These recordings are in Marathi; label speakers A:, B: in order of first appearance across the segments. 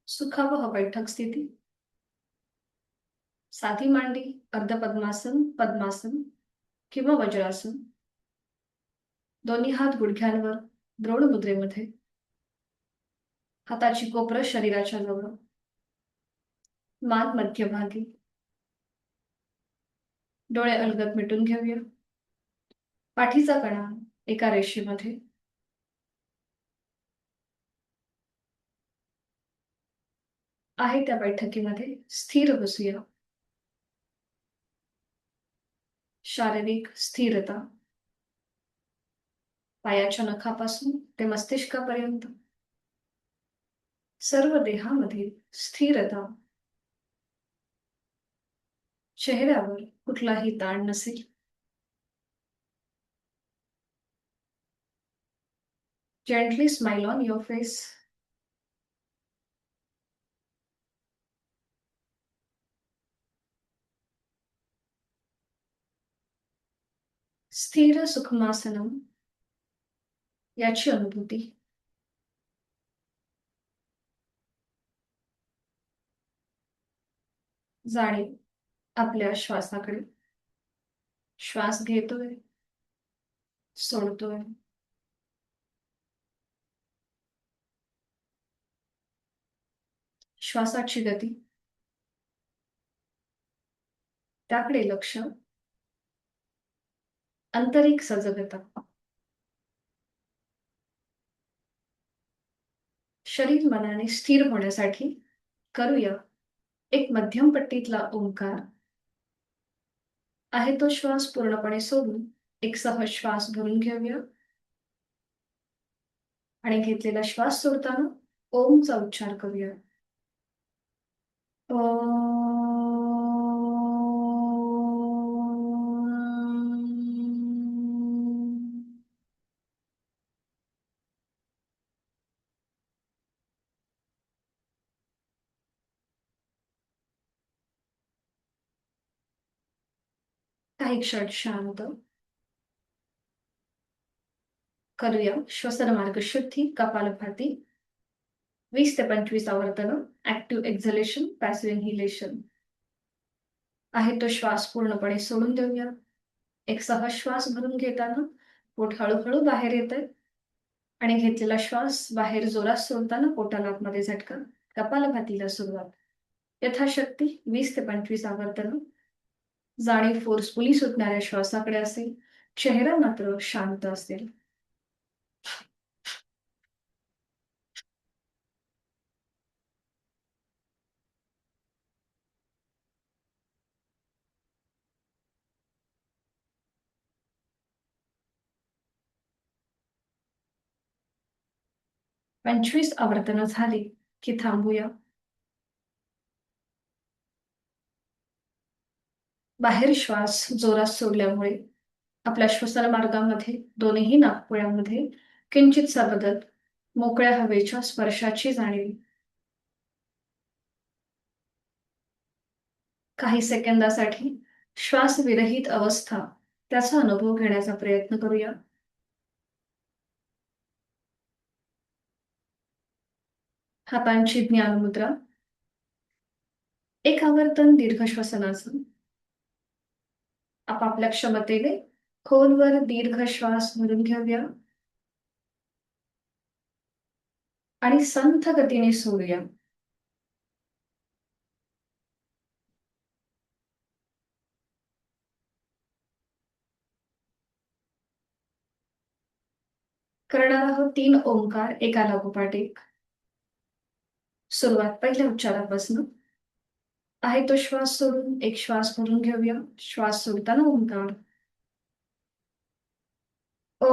A: सुखावह बैठक स्थिती. साधी मांडी, अर्ध पद्मासन, पद्मासन किंवा वज्रासन. दोन्ही हात गुडघ्यांवर द्रोण मुद्रेमध्ये. हाताची कोपरं शरीराच्या जवळ. मान मध्यभागी. डोळे अलगद मिटून घेऊया. पाठीचा कणा एका रेषेमध्ये. आहे त्या बैठकीमध्ये स्थिर बसूया. शारीरिक स्थिरता. पायाच्या नखापासून ते मस्तिष्कापर्यंत सर्व देहामध्ये स्थिरता. चेहऱ्यावर कुठलाही ताण नसेल. Gently smile on your face. स्थिर सुखमासनम याची अनुभूती. जाणीव आपल्या श्वासाकडे. श्वास घेतोय, सोडतोय. श्वासाची गती, त्याकडे लक्ष. आंतरिक सजगता. शरीर मनाने स्थिर होण्यासाठी करूया एक मध्यम पट्टीतला ओंकार. आहे तो श्वास पूर्णपणे सोडून एक सहज श्वास भरून घेऊया. आणि घेतलेला श्वास सोडताना ओमचा उच्चार करूया. काही क्षण शांत. करूया श्वसन मार्ग शुद्धी कपालभाती. 20 ते 25 आवर्तन. Active exhalation, passive inhalation. आहे तो श्वास पूर्णपणे सोडून देऊया. एक सहज श्वास भरून घेताना पोट हळूहळू बाहेर येतंय. आणि घेतलेला श्वास बाहेर जोरात सोडताना पोटाला आतमध्ये झटका. कपालभातीला सुरुवात. यथाशक्ती 20 ते 25 आवर्तन. जाणीव फोर्सफुली सुटणाऱ्या श्वासाकडे असेल. चेहरा मात्र शांत असेल. 25 आवर्तनं झाली की थांबूया. बाहेर श्वास जोरात सोडल्यामुळे आपल्या श्वसन मार्गामध्ये दोन्ही नाकपुड्यांमध्ये किंचितसा बदल. मोकळ्या हवेच्या स्पर्शाची जाणीव. काही सेकंदासाठी श्वासविरहित अवस्था त्याचा अनुभव घेण्याचा प्रयत्न करूया. हातांची ज्ञानमुद्रा. एक आवर्तन दीर्घ श्वसनाचं. आपापल्या क्षमतेने खोलवर दीर्घ श्वास भरून घेऊया. आणि संथ गतीने सोडूया. करणार आहोत 3 ओंकार एका लागोपाठ एक. सुरुवात पहिल्या उच्चारापासून. आहे तो श्वास सोडून एक श्वास भरून घेऊया. श्वास सोडताना ओंकार. ओ.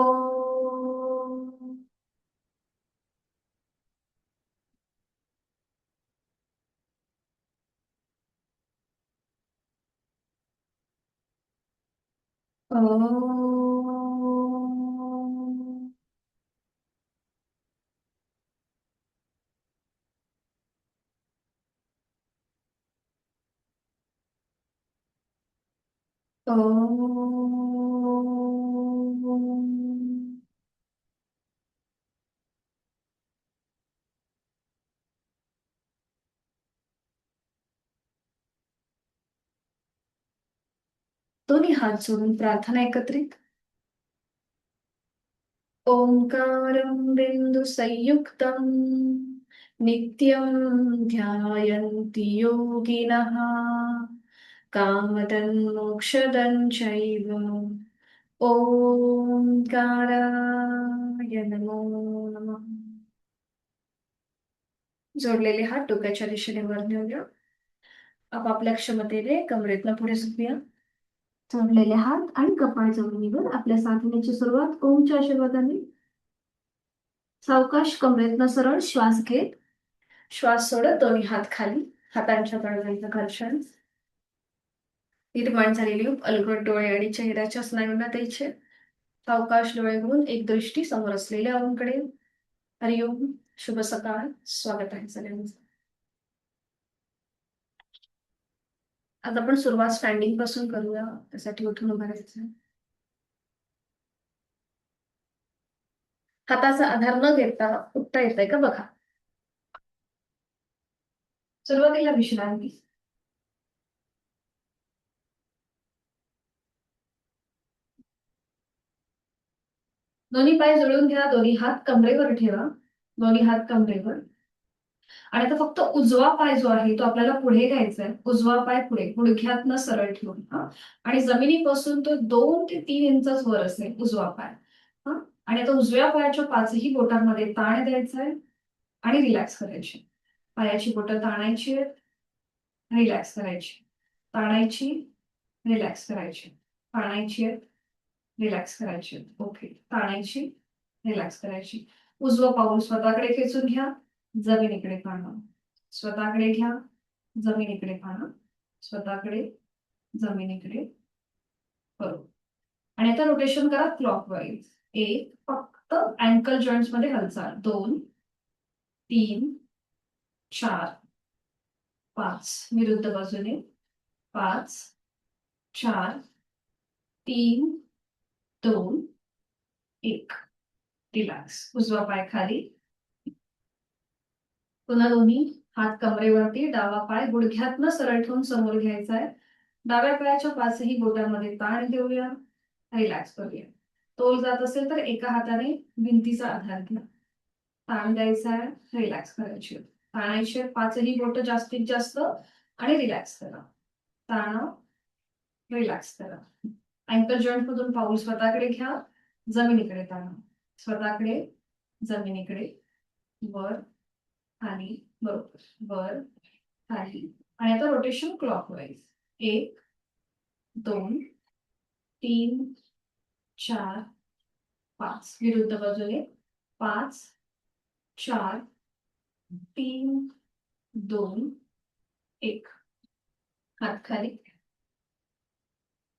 A: ओ. ओ. दोन्ही हात जोडून प्रार्थना एकत्रित. ओंकारं बिंदु संयुक्तं नित्यं ध्यायन्ति योगिनः कामदं मोक्षदं चैव ओंकाराय नमो नमः. जोडलेले हात डोक्याच्या दिशेने वर नेऊया. आपापल्या क्षमतेने कमरेतनं पुढे झुकूया. जोडलेले हात आणि कपाळ जमिनीवर. आपल्या साधनेची सुरुवात ओमच्या आशीर्वादाने. सावकाश कमरेतनं सरळ श्वास घेत श्वास सोडत दोन्ही हात खाली, हातांच्या तळव्यांचं घर्षण. निर्माण झालेली अलगद डोळे आणि चेहऱ्याच्या स्नायूंना द्यायचे. सावकाश डोळे उघडून एक दृष्टी समोर असलेल्या ओमकडे. हरिओम. शुभ सकाळ. स्वागत आहे सगळ्यांचं. आज आपण सुरुवात स्टँडिंग पासून करूया. त्यासाठी उठून उभं राहायचं. हाताचा आधार न घेता उठता येतंय का बघा. सुरुवातीला विश्रांती. दोन्ही पाय जुळून घ्या. दोन्ही हात कमरेवर ठेवा. दोन्ही हात कमरेवर. आणि आता फक्त उजवा पाय जो आहे तो आपल्याला पुढे घ्यायचा आहे. उजवा पाय पुढे गुडघ्यातनं सरळ ठेवून. आणि जमिनीपासून तो 2 ते 3 इंच वर असेल उजवा पाय. आणि आता उजव्या पायाच्या 5ही बोटांमध्ये ताण द्यायचा आहे आणि रिलॅक्स करायची. पायाची बोटं ताणायची आहेत, रिलॅक्स करायची. ताणायची, रिलॅक्स करायची. ताणायची आहेत, रिलॅक्स करायची. ओके. ताणायची, रिलॅक्स करायची. उजवं पाऊल स्वतःकडे खेचून घ्या. जमिनीकडे पाहणं. स्वतःकडे घ्या. जमिनीकडे पाहणं. स्वतःकडे, जमिनीकडे. बरोबर. आणि आता रोटेशन करा क्लॉकवाईज. 1 फक्त अँकल जॉईंट्स मध्ये हालचाल. 2 3 4 5 विरुद्ध बाजूने. 5 4 3 2 1. रिलॅक्स. उजवा पाय खाली. पुन्हा दोन्ही हात कमरेवरती. डावा पाय गुडघ्यातनं सरळ ठेवून समोर घ्यायचा आहे. डाव्या पायाच्या 5ही बोटांमध्ये ताण देऊया. रिलॅक्स करूया. तोल जात असेल तर एका हाताने भिंतीचा आधार घ्या. ताण द्यायचा आहे, रिलॅक्स करायची. ताणायचे 5ही बोट जास्तीत जास्त आणि रिलॅक्स करा. ताणा, रिलॅक्स करा. अँकल जॉईंट मधून पाऊल स्वतःकडे घ्या. जमिनीकडे ताणा. स्वतःकडे, जमिनीकडे. वर, खाली. बरोबर. वर, खाली. आणि आता रोटेशन क्लॉकवाईज. 1 2 3 4 5 विरुद्ध बाजूने. 5 4 3 2 1. हात खाली.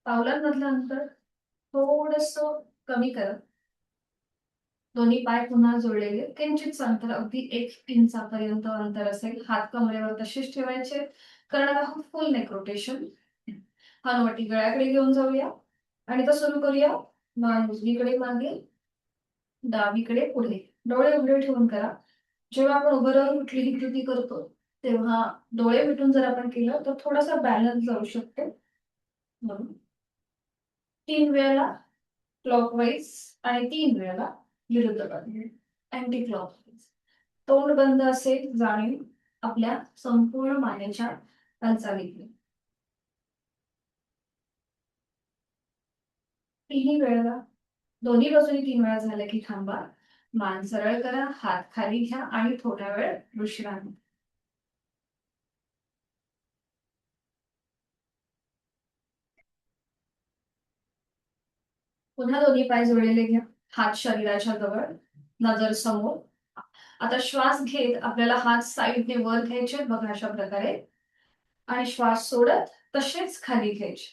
A: पावलांमधलं अंतर थोडस कमी करा. दोन्ही पाय पुन्हा जोडलेले. किंचित अंतर, अगदी 1 इंचापर्यंत अंतर असेल. हात कमरेवर तसेच ठेवायचे. करणार आहोत फुल नेक रोटेशन. हनुवटी गळ्याकडे घेऊन जाऊया आणि आता सुरू करूया. मान उजवीकडे मागे, डावीकडे पुढे. डोळे उघडे ठेवून करा. जेव्हा आपण उभं राहून कुठलीही कृती करतो तेव्हा डोळे मिटून जर आपण केलं तर थोडासा बॅलन्स जाऊ शकतो. म्हणून 3 वेळेला क्लॉकवाईज आणि 3 वेळेला विरुद्ध बाजूने अँटी क्लॉकवाईज. तोंड बंद असेल जाणीव आपल्या संपूर्ण मानेच्या हालचालीतली. 3ही वेळेला. दोन्ही बाजूनी 3 वेळा झालं की थांबा. मान सरळ करा. हात खाली घ्या आणि थोडा वेळ विश्रांती. पुन्हा दोन्ही पाय जोडलेले घ्या. हात शरीराच्या जवळ, नजर समोर. आता श्वास घेत आपल्याला हात साईडने वर घ्यायचे बघा अशा प्रकारे. आणि श्वास सोडत तसेच खाली घ्यायचे.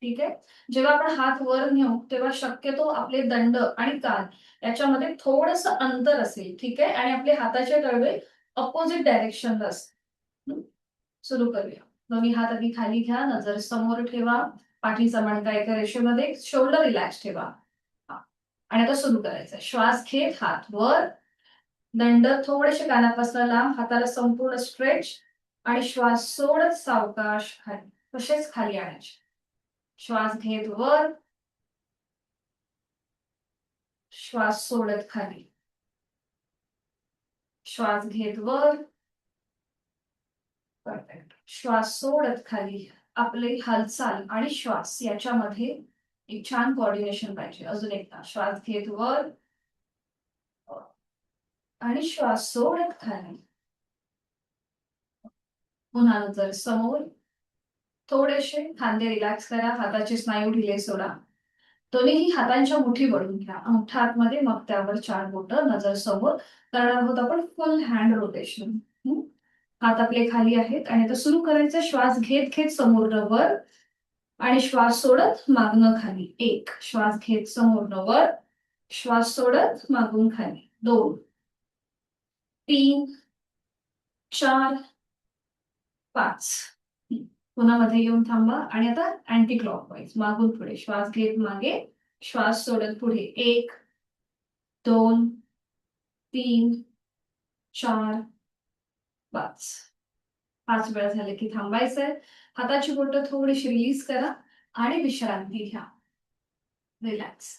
A: ठीक आहे. जेव्हा आपण हात वर नेऊ तेव्हा शक्यतो आपले दंड आणि कान याच्यामध्ये थोडस अंतर असेल. ठीक आहे. आणि आपले हाताचे तळवे अपोजिट डायरेक्शनला असतील. सुरू करूया. दोन्ही हात आधी खाली घ्या. नजर समोर ठेवा. पाठीचा मणका एका रेषेमध्ये. शोल्डर रिलॅक्स ठेवा. आणि आता सुरू करायचं. श्वास घेत हात वर. दंड थोडेसे कानापासून लांब. हाताला संपूर्ण स्ट्रेच. आणि श्वास सोडत सावकाश खाली. तसेच खाली आणायचे. श्वास घेत वर, श्वास सोडत खाली, श्वास घेत वर, परफेक्ट, श्वास सोडत खाली. आपली हालचाल आणि श्वास याच्यामध्ये एक छान कोऑर्डिनेशन पाहिजे. अजून एकदा श्वास घेत वर आणि श्वास सोडत खाली. पुन्हा नजर समोर. थोडेसे खांदे रिलॅक्स करा, हाताचे स्नायू ढिले सोडा. दोन्ही हातांच्या मुठी वळून घ्या, अंगठा आतमध्ये, मग त्यावर 4 बोटं, नजर समोर. करणार आहोत आपण फुल हँड रोटेशन. हात आपले खाली आहेत आणि आता सुरू करायचं. श्वास घेत घेत समोरनं वर आणि श्वास सोडत मागणं खाली. 1 श्वास घेत समोरनं वर, श्वास सोडत मागून खाली. 2 3 4 5. पुन्हा मध्ये येऊन थांबा आणि आता अँटी क्लॉकवाईज मागून पुढे. श्वास घेत मागे, श्वास सोडत पुढे. 1 2 3 4 5. 5 वेळा झाले की थांबायचंय. हाताची बोटं थोडीशी रिलीज करा आणि विश्रांती घ्या. रिलॅक्स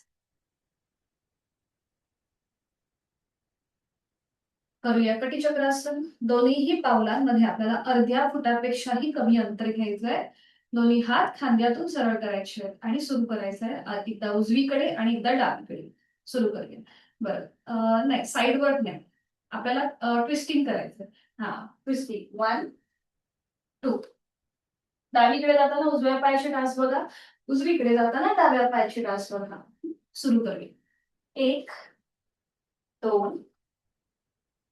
A: करूया कटीचक्रासन. दोन्हीही पावलांमध्ये आपल्याला अर्ध्या फुटापेक्षाही कमी अंतर घ्यायचंय. दोन्ही हात खांद्यातून सरळ करायचे आहेत आणि सुरू करायचंय. एकदा उजवीकडे आणि एकदा डावीकडे. सुरू करूया. बरं, नाही साईडवर नाही, आपल्याला ट्विस्टिंग करायचंय. हा, ट्विस्टिंग 1 2. डावीकडे जाताना उजव्या पायाची डास बघा, उजवीकडे जाताना डाव्या पायाची डास बघा. सुरू करूया. 1 2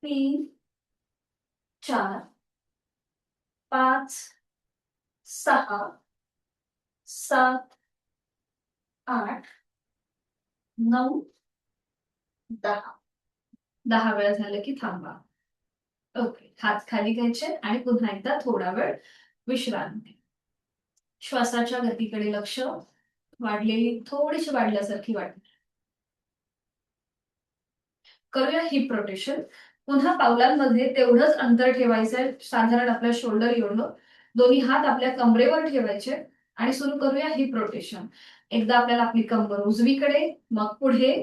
A: 3 4 5 6 7 8 9 10. 10 वेळा झालं की थांबा. ओके, हात खाली घ्यायचे आणि पुन्हा एकदा थोडा वेळ विश्रांती. श्वासाच्या गतीकडे लक्ष. वाढलेली, थोडीशी वाढल्यासारखी वाटते. करूया हिप रोटेशन. पुन्हा पावलांमध्ये तेवढंच अंतर ठेवायचंय, साधारण आपल्या शोल्डर एवढं. दोन्ही हात आपल्या कमरेवर ठेवायचे आणि सुरू करूया हिप रोटेशन. एकदा आपल्याला आपली कंबर उजवीकडे, मग पुढे,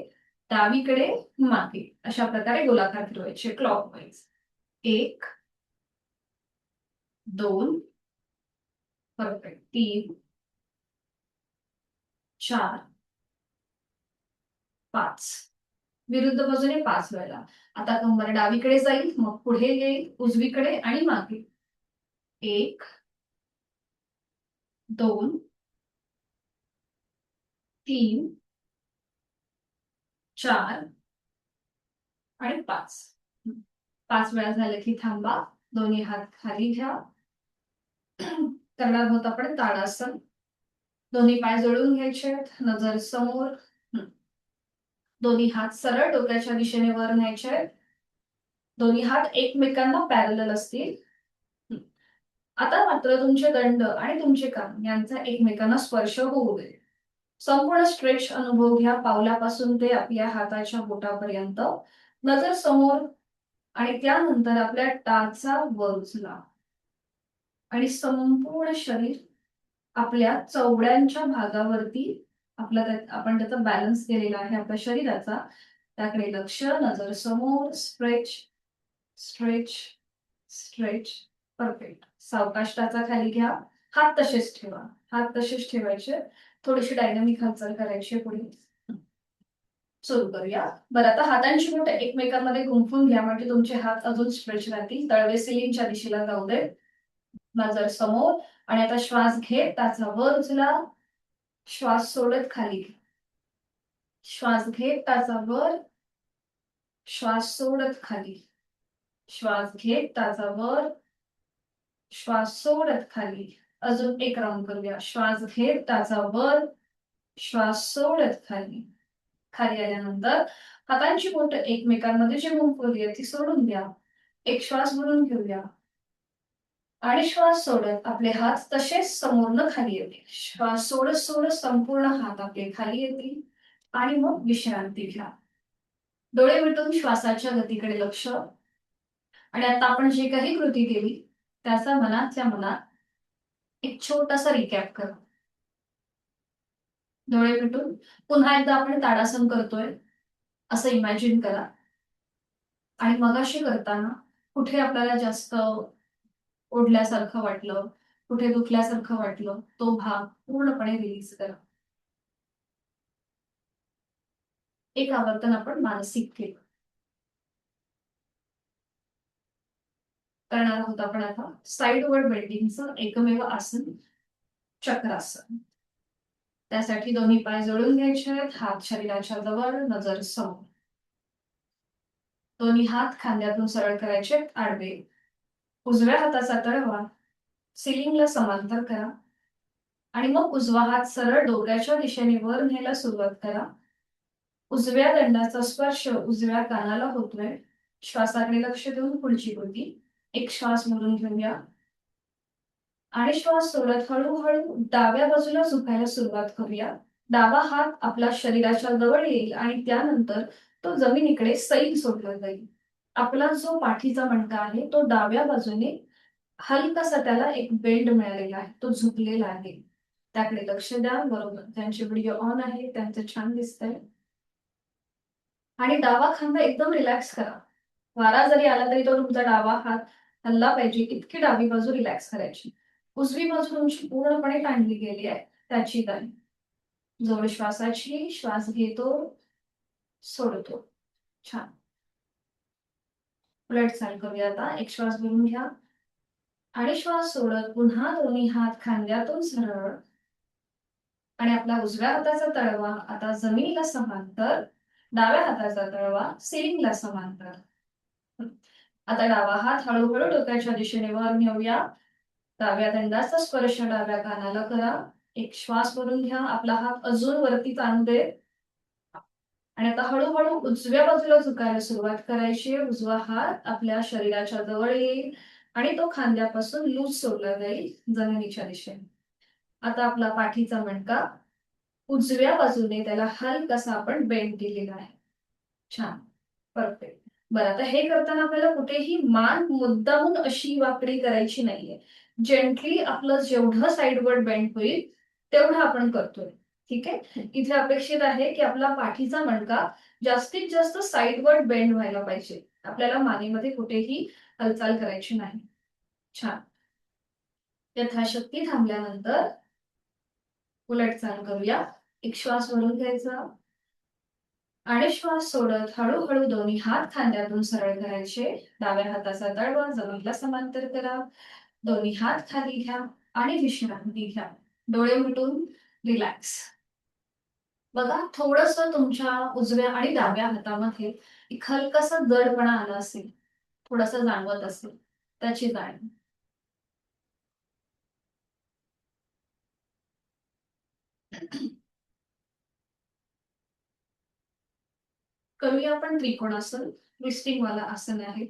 A: डावीकडे, मागे, अशा प्रकारे गोलाकार फिरवायचे क्लॉकवाईज. 1 2 परफेक्ट 3 4 5. विरुद्ध बाजूने 5 वेळा. आता कंबर डावीकडे जाईल, मग पुढे येईल, उजवीकडे आणि मागे. 1 2 3 4 आणि 5. 5 वेळा झाले की थांबा. दोन्ही हात खाली घ्या. करणार आहोत आपण ताडासन. दोन्ही पाय जोडून घ्यायचे, नजर समोर. दोन्ही हात सरळ डोक्याच्या दिशेने वर न्यायचे. दोन्ही हात एकमेकांना पॅरलल असतील. आता मात्र तुमचे दंड आणि तुमचे कान यांचा एकमेकांना स्पर्श होऊ दे. संपूर्ण स्ट्रेच अनुभव घ्या, पावलापासून ते आपल्या हाताच्या बोटापर्यंत. नजर समोर आणि त्यानंतर आपल्या टाचा वर उचला आणि संपूर्ण शरीर आपल्या चवड्यांच्या भागावरती आपण त्याचा बॅलन्स केलेला आहे आपल्या शरीराचा, त्याकडे लक्ष. नजर समोर. Stretch stretch stretch. परफेक्ट. सावकाश टाचा खाली घ्या. हात तसेच ठेवा, हात तसेच ठेवायचे. थोडीशी डायनामिक हालचाल करायची पुढे. सुरू करूया. बरं, आता हातांची बोटं एकमेकांमध्ये गुंफून घ्या, म्हणजे तुमचे हात अजून स्ट्रेच राहतील. तळवे सिलिंगच्या दिशेला जाऊ दे. नजर समोर आणि आता श्वास घेत टाचा वर उचला, श्वास सोडत खाली. श्वास घेत टाचा वर, श्वास सोडत खाली. श्वास घेत टाचा वर, श्वास सोडत खाली. अजून एक राऊंड करूया. श्वास घेत टाचा वर, श्वास सोडत खाली. खाली आल्यानंतर हातांची बोटं एकमेकांमध्ये जी गुंफवली आहे ती सोडून द्या. एक श्वास भरून घेऊया आणि श्वास सोडत आपले हात तसेच समोरनं खाली येतील. श्वास सोडत सोडत संपूर्ण हात आपले खाली येतील आणि मग विश्रांती घ्या. डोळे मिटून श्वासाच्या गतीकडे लक्ष. आणि आता आपण जी काही कृती केली त्याचा मनातल्या मनात एक छोटासा रिकॅप करा. डोळे मिटून पुन्हा एकदा आपण ताडासन करतोय असं इमॅजिन करा. आणि मगाशी करताना कुठे आपल्याला जास्त ओढल्यासारखं वाटलं, कुठे दुखल्यासारखं वाटलं, तो भाग पूर्णपणे रिलीज करा. एक आवर्तन आपण मानसिक केलं. करणार आहोत आपण आता साईडवर बेंडिंगचं एकमेव आसन, चक्रासन. त्यासाठी दोन्ही पाय जोडून घ्यायचे आहेत, हात शरीराच्या जवळ, नजर समोर. दोन्ही हात खांद्यातून सरळ करायचे आडवे. उजव्या हाताचा तळवा सिलिंगला समांतर करा आणि मग उजवा हात सरळ डोक्याच्या दिशेने वर न्यायला सुरुवात करा. उजव्या दंडाचा स्पर्श उजव्या कानाला होतोय. श्वासाकडे लक्ष देऊन पुढची कृती. एक श्वास भरून घेऊया आणि श्वास सोडत हळूहळू डाव्या बाजूला झुकायला सुरुवात करूया. डावा हात आपल्या शरीराच्या जवळ येईल आणि त्यानंतर तो जमिनीकडे सैल सोडला जाईल. आपला जो पाठीचा मणका आहे तो डाव्या बाजूने हलकासा त्याला एक बेंड मिळालेला आहे, तो झुकलेला आहे. त्याकडे लक्ष द्या. बरोबर, त्यांचे व्हिडिओ ऑन आहे, त्यांचं छान दिसतंय. आणि डावा खांदा एकदम रिलॅक्स करा. वारा जरी आला तरी तो तुमचा डावा हात हलला पाहिजे इतकी डावी बाजू रिलॅक्स करायची. उजवी बाजू तुमची पूर्णपणे ताणली गेली आहे, त्याची ताण. जवळ श्वासाची, श्वास घेतो, सोडतो. छान. उलट चाल करूया आता. एक श्वास भरून घ्या आणि श्वास सोडत पुन्हा दोन्ही हात खांद्यातून सरळ आणि आपला उजव्या हाताचा तळवा आता जमिनीला समांतर, डाव्या हाताचा तळवा सिलिंगला समांतर. आता डावा हात हळूहळू डोक्याच्या दिशेने वर नेऊया. डाव्या दंडाचा स्पर्श डाव्या कानाला करा. एक श्वास भरून घ्या. आपला हात अजून वरती ताणू दे आणि आता हळूहळू उजव्या बाजूला झुकायला सुरुवात करायची. उजवा हात आपल्या शरीराच्या जवळ येईल आणि तो खांद्यापासून लूज सोडला जाईल जमिनीच्या दिशेने. आता आपला पाठीचा मणका उजव्या बाजूने त्याला हलकासा आपण बेंड दिलेला आहे. छान, परफेक्ट. बरं, आता हे करताना आपल्याला कुठेही मान मुद्दामून अशी वाकडी करायची नाहीये. जेंटली आपलं जेवढं साईडवर बेंड होईल तेवढं आपण करतोय. ठीक आहे. इथे अपेक्षित आहे की आपला पाठीचा मणका जास्तीत जास्त साईडवर बेंड व्हायला पाहिजे. आपल्याला मानेमध्ये कुठेही हालचाल करायची नाही. छान. यथाशक्ती थांबल्यानंतर उलट चाल करूया. एक श्वास भरून घ्यायचा आणि श्वास सोडत हळूहळू दोन्ही हात खांद्यातून सरळ करायचे. डाव्या हाताचा तळवा जमिनीला समांतर करा. दोन्ही हात खाली घ्या आणि विश्रांती घ्या. डोळे मिटून रिलॅक्स. बघा, थोडस तुमच्या उजव्या आणि डाव्या हातामध्ये एक हलकासा जडपणा आला असेल, थोडासा जाणवत असेल, त्याची जाणीव करूया. आपण त्रिकोणासन, ट्विस्टिंग वाला आसन आहे.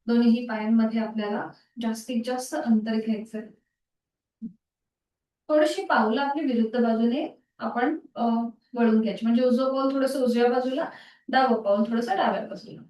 A: दोन्ही पायांमध्ये आपल्याला जास्तीत जास्त अंतर घ्यायचंय. थोडीशी पावलं आपली विरुद्ध बाजूने आपण वळून घ्यायची. म्हणजे उजवं पाऊल थोडस उजव्या बाजूला, डावं पाऊल थोडस डाव्या बाजूला.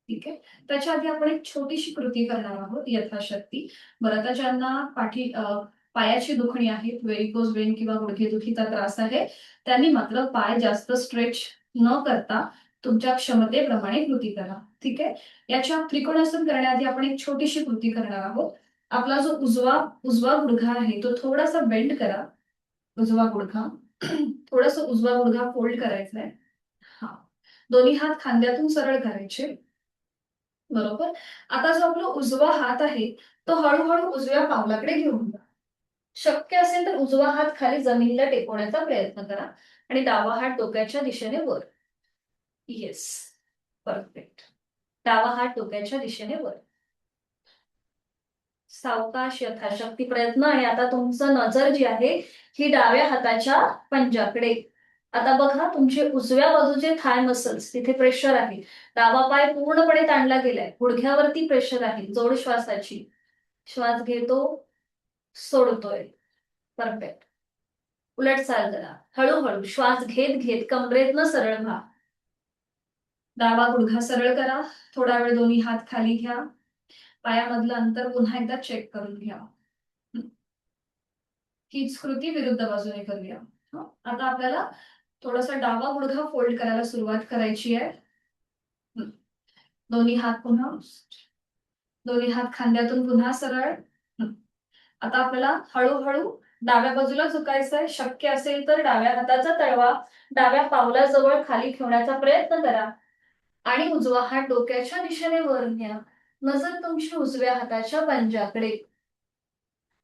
A: ठीक आहे. त्याच्या आधी आपण एक छोटीशी कृती करणार आहोत यथाशक्ती. बरं, आता ज्यांना पायाची दुखणी आहे, व्हेरिकोज वेन किंवा गुडघेदुखीचा त्रास आहे, त्यांनी मात्र पाय जास्त स्ट्रेच न करता तुमच्या क्षमतेप्रमाणे कृती करा. ठीक आहे. याच्या त्रिकोणासन करण्याआधी आपण एक छोटीशी कृती करणार आहोत. आपला जो उजवा उजवा गुडघा आहे तो थोडासा बेंड करा. उजवा गुडघा थोडासा उजवा गुडघा फोल्ड करायचा आहे. हा. दोन्ही हात खांद्यातून सरळ करायचे. बरोबर. आता जो आपला उजवा हात आहे तो हळूहळू उजव्या पावलाकडे घेऊन जा. शक्य असेल तर उजवा हात खाली जमिनीला टेकवण्याचा प्रयत्न करा आणि डावा हात डोक्याच्या दिशेने वर. Yes, perfect. डावा हात डोक्याच्या दिशेने वर. सावकाश, यथाशक्ती प्रयत्न. आणि आता तुमचं नजर जी आहे ही डाव्या हाताच्या पंजाकडे. आता बघा, तुमचे उजव्या बाजूचे थाय मसल्स तिथे प्रेशर आहे. डावा पाय पूर्णपणे ताणला गेलाय. गुडघ्यावरती प्रेशर आहे. जोड श्वासाची. श्वास घेतो, सोडतोय. परफेक्ट. उलट चाल करा. हळूहळू श्वास घेत घेत कमरेतनं सरळ व्हा. डावा गुडघा सरळ करा. थोडा वेळ दोन्ही हात खाली घ्या. पायामधलं अंतर पुन्हा एकदा चेक करून घ्या. हीच कृती विरुद्ध बाजूने करूया. आता आपल्याला थोडासा डावा गुडघा फोल्ड करायला सुरुवात करायची आहे. दोन्ही हात पुन्हा, दोन्ही हात खांद्यातून पुन्हा सरळ. आता आपल्याला हळूहळू डाव्या बाजूला झुकायचंय. शक्य असेल तर डाव्या हाताचा तळवा डाव्या पावलाजवळ खाली ठेवण्याचा प्रयत्न करा आणि उजवा हात डोक्याच्या दिशेने वर न्या. नजर तुमची उजव्या हाताच्या पंजाकडे.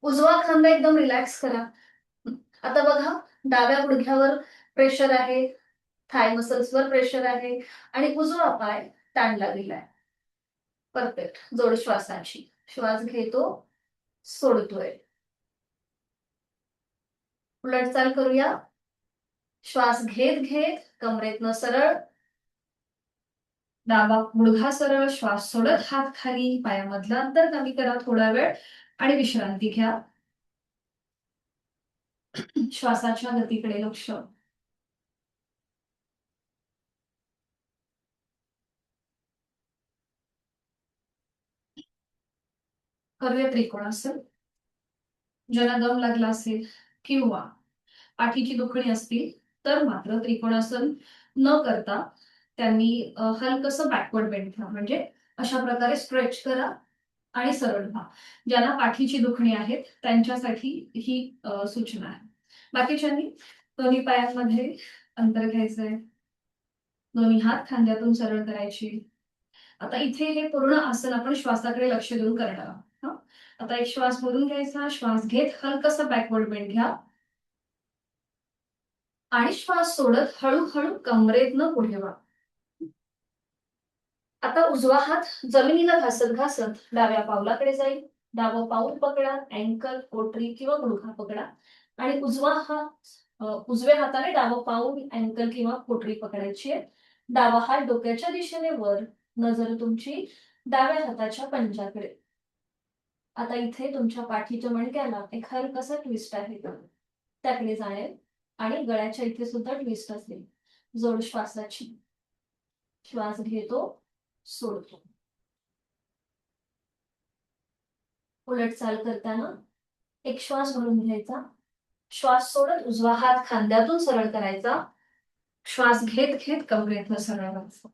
A: उजवा खांदा एकदम रिलॅक्स करा. आता बघा, डाव्या गुडघ्यावर प्रेशर आहे, थाय मसल्सवर प्रेशर आहे आणि उजवा पाय ताणला गेलाय. परफेक्ट. जोड श्वासाची. श्वास घेतो, सोडतोय. उलटचाल करूया. श्वास घेत घेत कमरेतनं सरळ, डावा गुडघा सरळ, श्वास सोडत हात खाली, पायामधलं अंतर कमी करा थोडा वेळ आणि विश्रांती घ्या. श्वासाच्या गतीकडे लक्ष. करूया त्रिकोणासन. ज्यांना दम लागला असेल किंवा पाठीची दुखणी असतील तर मात्र त्रिकोणासन न करता त्यांनी हलकसं बॅकवर्ड बेंड घ्या. म्हणजे अशा प्रकारे स्ट्रेच करा आणि सरळ व्हा. ज्यांना पाठीची दुखणी आहेत त्यांच्यासाठी ही सूचना आहे. बाकीच्यांनी दोन्ही पायांमध्ये अंतर घ्यायचंय. दोन्ही हात खांद्यातून सरळ करायचे. आता इथे हे पूर्ण आसन आपण श्वासाकडे लक्ष देऊन करणार आहोत. आता एक श्वास भरून घ्यायचा. श्वास घेत हलकसा बॅकवर्ड बेंड घ्या आणि श्वास सोडत हळूहळू कमरेतनं पुढे व्हा. आता उजवा हात जमिनीला घासत घासत डाव्या पावलाकडे जाईल. डावं पाऊल पकडा, अँकल, पोटरी किंवा गुडघा पकडा आणि उजवा हात उजव्या हाताने डावं पाऊल, अँकल किंवा पोटरी पकडायची आहे. डावा हात डोक्याच्या दिशेने वर, नजर तुमची डाव्या हाताच्या पंजाकडे. आता इथे तुमच्या पाठीच्या मणक्याला एक हलकासा ट्विस्ट आहे, त्याकडे जाणे आणि गळ्याच्या इथे सुद्धा ट्विस्ट असेल. जोड श्वासाची. श्वास घेतो, सोडतो. उलट चाल करताना एक श्वास भरून घ्यायचा. श्वास सोडत उजवा हात खांद्यातून सरळ करायचा. श्वास घेत घेत कमरेतनं सरळ व्हायचं.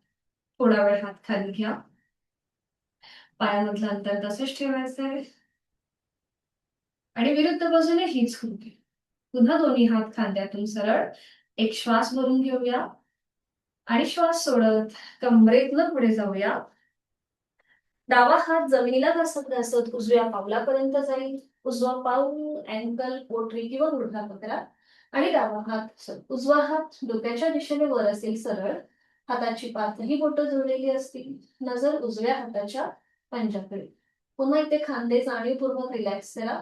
A: थोडा वेळ हात खाली घ्या. पायामधलं अंतर तसंच ठेवायचंय आणि विरुद्ध बाजूने हीच कृती. पुन्हा दोन्ही हात खांद्यातून सरळ. एक श्वास भरून घेऊया आणि श्वास सोडत कमरेतनं पुढे जाऊया. डावा हात जमिनीला घासत घासत उजव्या पावलापर्यंत जाईल. उजवा पाऊल, अँकल, पोटरी किंवा गुडघा पकडा आणि डावा हात उजवा हात डोक्याच्या दिशेने वर असेल सरळ. हाताची पाचही बोटं जोडलेली असतील. नजर उजव्या हाताच्या पंजाकडे. पुन्हा इथे खांदे जाणीवपूर्वक रिलॅक्स करा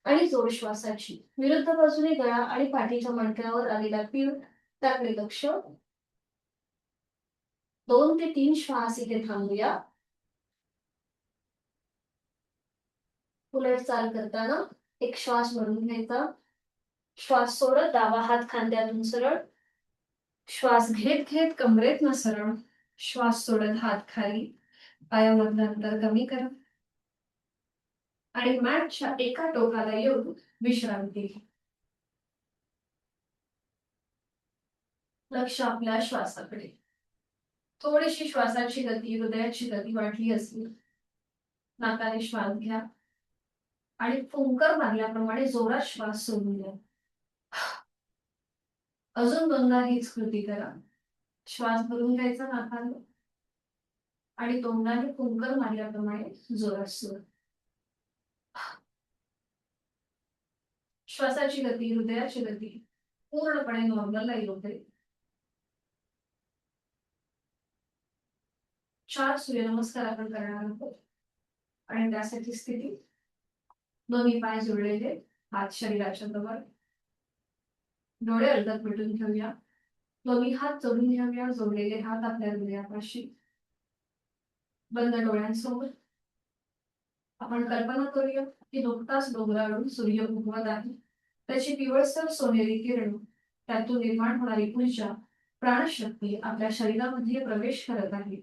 A: आणि जोड श्वासाची. विरुद्ध बाजूने गळा आणि पाठीच्या मणक्यावर आलेला पीळ, त्याकडे लक्ष. 2 ते 3 श्वास इथे थांबूया. उलट चाल करताना एक श्वास भरून घ्यायचा. श्वास सोडत डावा हात खांद्यातून सरळ. श्वास घेत घेत कमरेतनं सरळ. श्वास सोडत हात खाली, पायामधलं अंतर कमी करा आणि मॅटच्या एका टोकाला येऊन विश्रांती घ्या. लक्ष आपल्या श्वासाकडे. थोडीशी श्वासाची गती, हृदयाची गती वाढली असेल, नाकाने श्वास घ्या आणि फुंकर मारल्याप्रमाणे जोरात श्वास सोडून द्या. अजून दोनदा हीच कृती करा. श्वास भरून घ्यायचा नाकाने आणि तोंडाने फुंकर मारल्याप्रमाणे जोरात सोड. श्वासाची गती, हृदयाची गती पूर्णपणे नॉर्मलला येऊ दे. 4 सूर्यनमस्कार आपण करणार आहोत आणि त्यासाठी स्थिती. दोन्ही पाय जोडलेले, हात शरीराच्या जवळ. डोळे अलगद मिटून घेऊया. दोन्ही हात जोडून घेऊया. जोडलेले हात आपल्या हृदयापाशी. बंद डोळ्यांसोबत आपण कल्पना करूया की नुकताच डोंगरावरून सूर्य उगवत आहे. त्याची पिवळसर सोनेरी किरण, त्यातून निर्माण होणारी ऊर्जा, प्राणशक्ती आपल्या शरीरामध्ये प्रवेश करत आहे.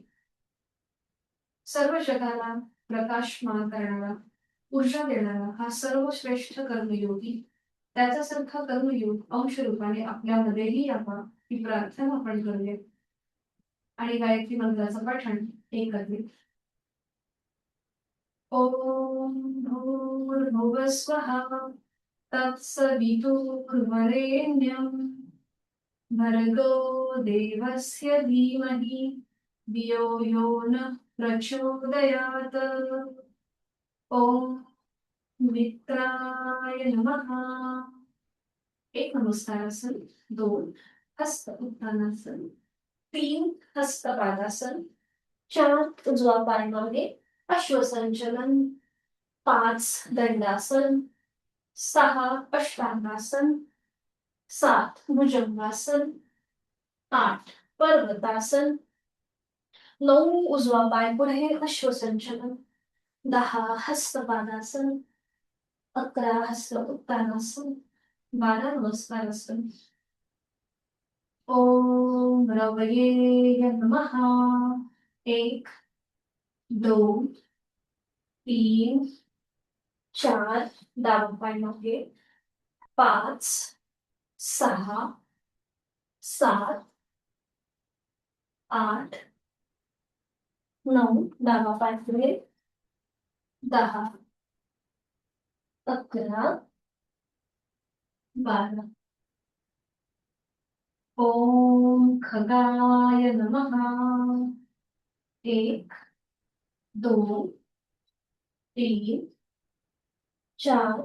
A: सर्व जगाला प्रकाशमान करणारा, ऊर्जा देणारा हा सर्वश्रेष्ठ कर्मयोगी त्याच्यासारखा कर्मयोग अंश रूपाने आपल्यामध्येही यावा ही प्रार्थना आपण करूया आणि गायत्री मंत्राचं पठण एकत्रित. ओम भूर्भुवः स्वः तत्सवितुर्वरेण्यं भर्गो देवस्य धीमहि धियो यो नः प्रचोदयात्. ओम मित्राय नमः. एक नमस्कारासन, 2 हस्त उत्तानासन, 3 हस्तपादासन, 4 उजवा पाय मागे अश्वसंचलन, 5 दंडासन, 6 अष्टांगासन, 7 भुजंगासन, 8 पर्वतासन, 9 उजवा पाय पुढे अश्वसंचलन, 10 हस्तपादासन, 11 हस्त उत्तानासन, 12 नमस्कारासन. ओम रवये नमः. 1 2 3 4 डावा पाय मागे, 5 6 7 8 9 डावा पाय पुढे, 10 11 12. ओम खगाय नमः. 1 2 3 4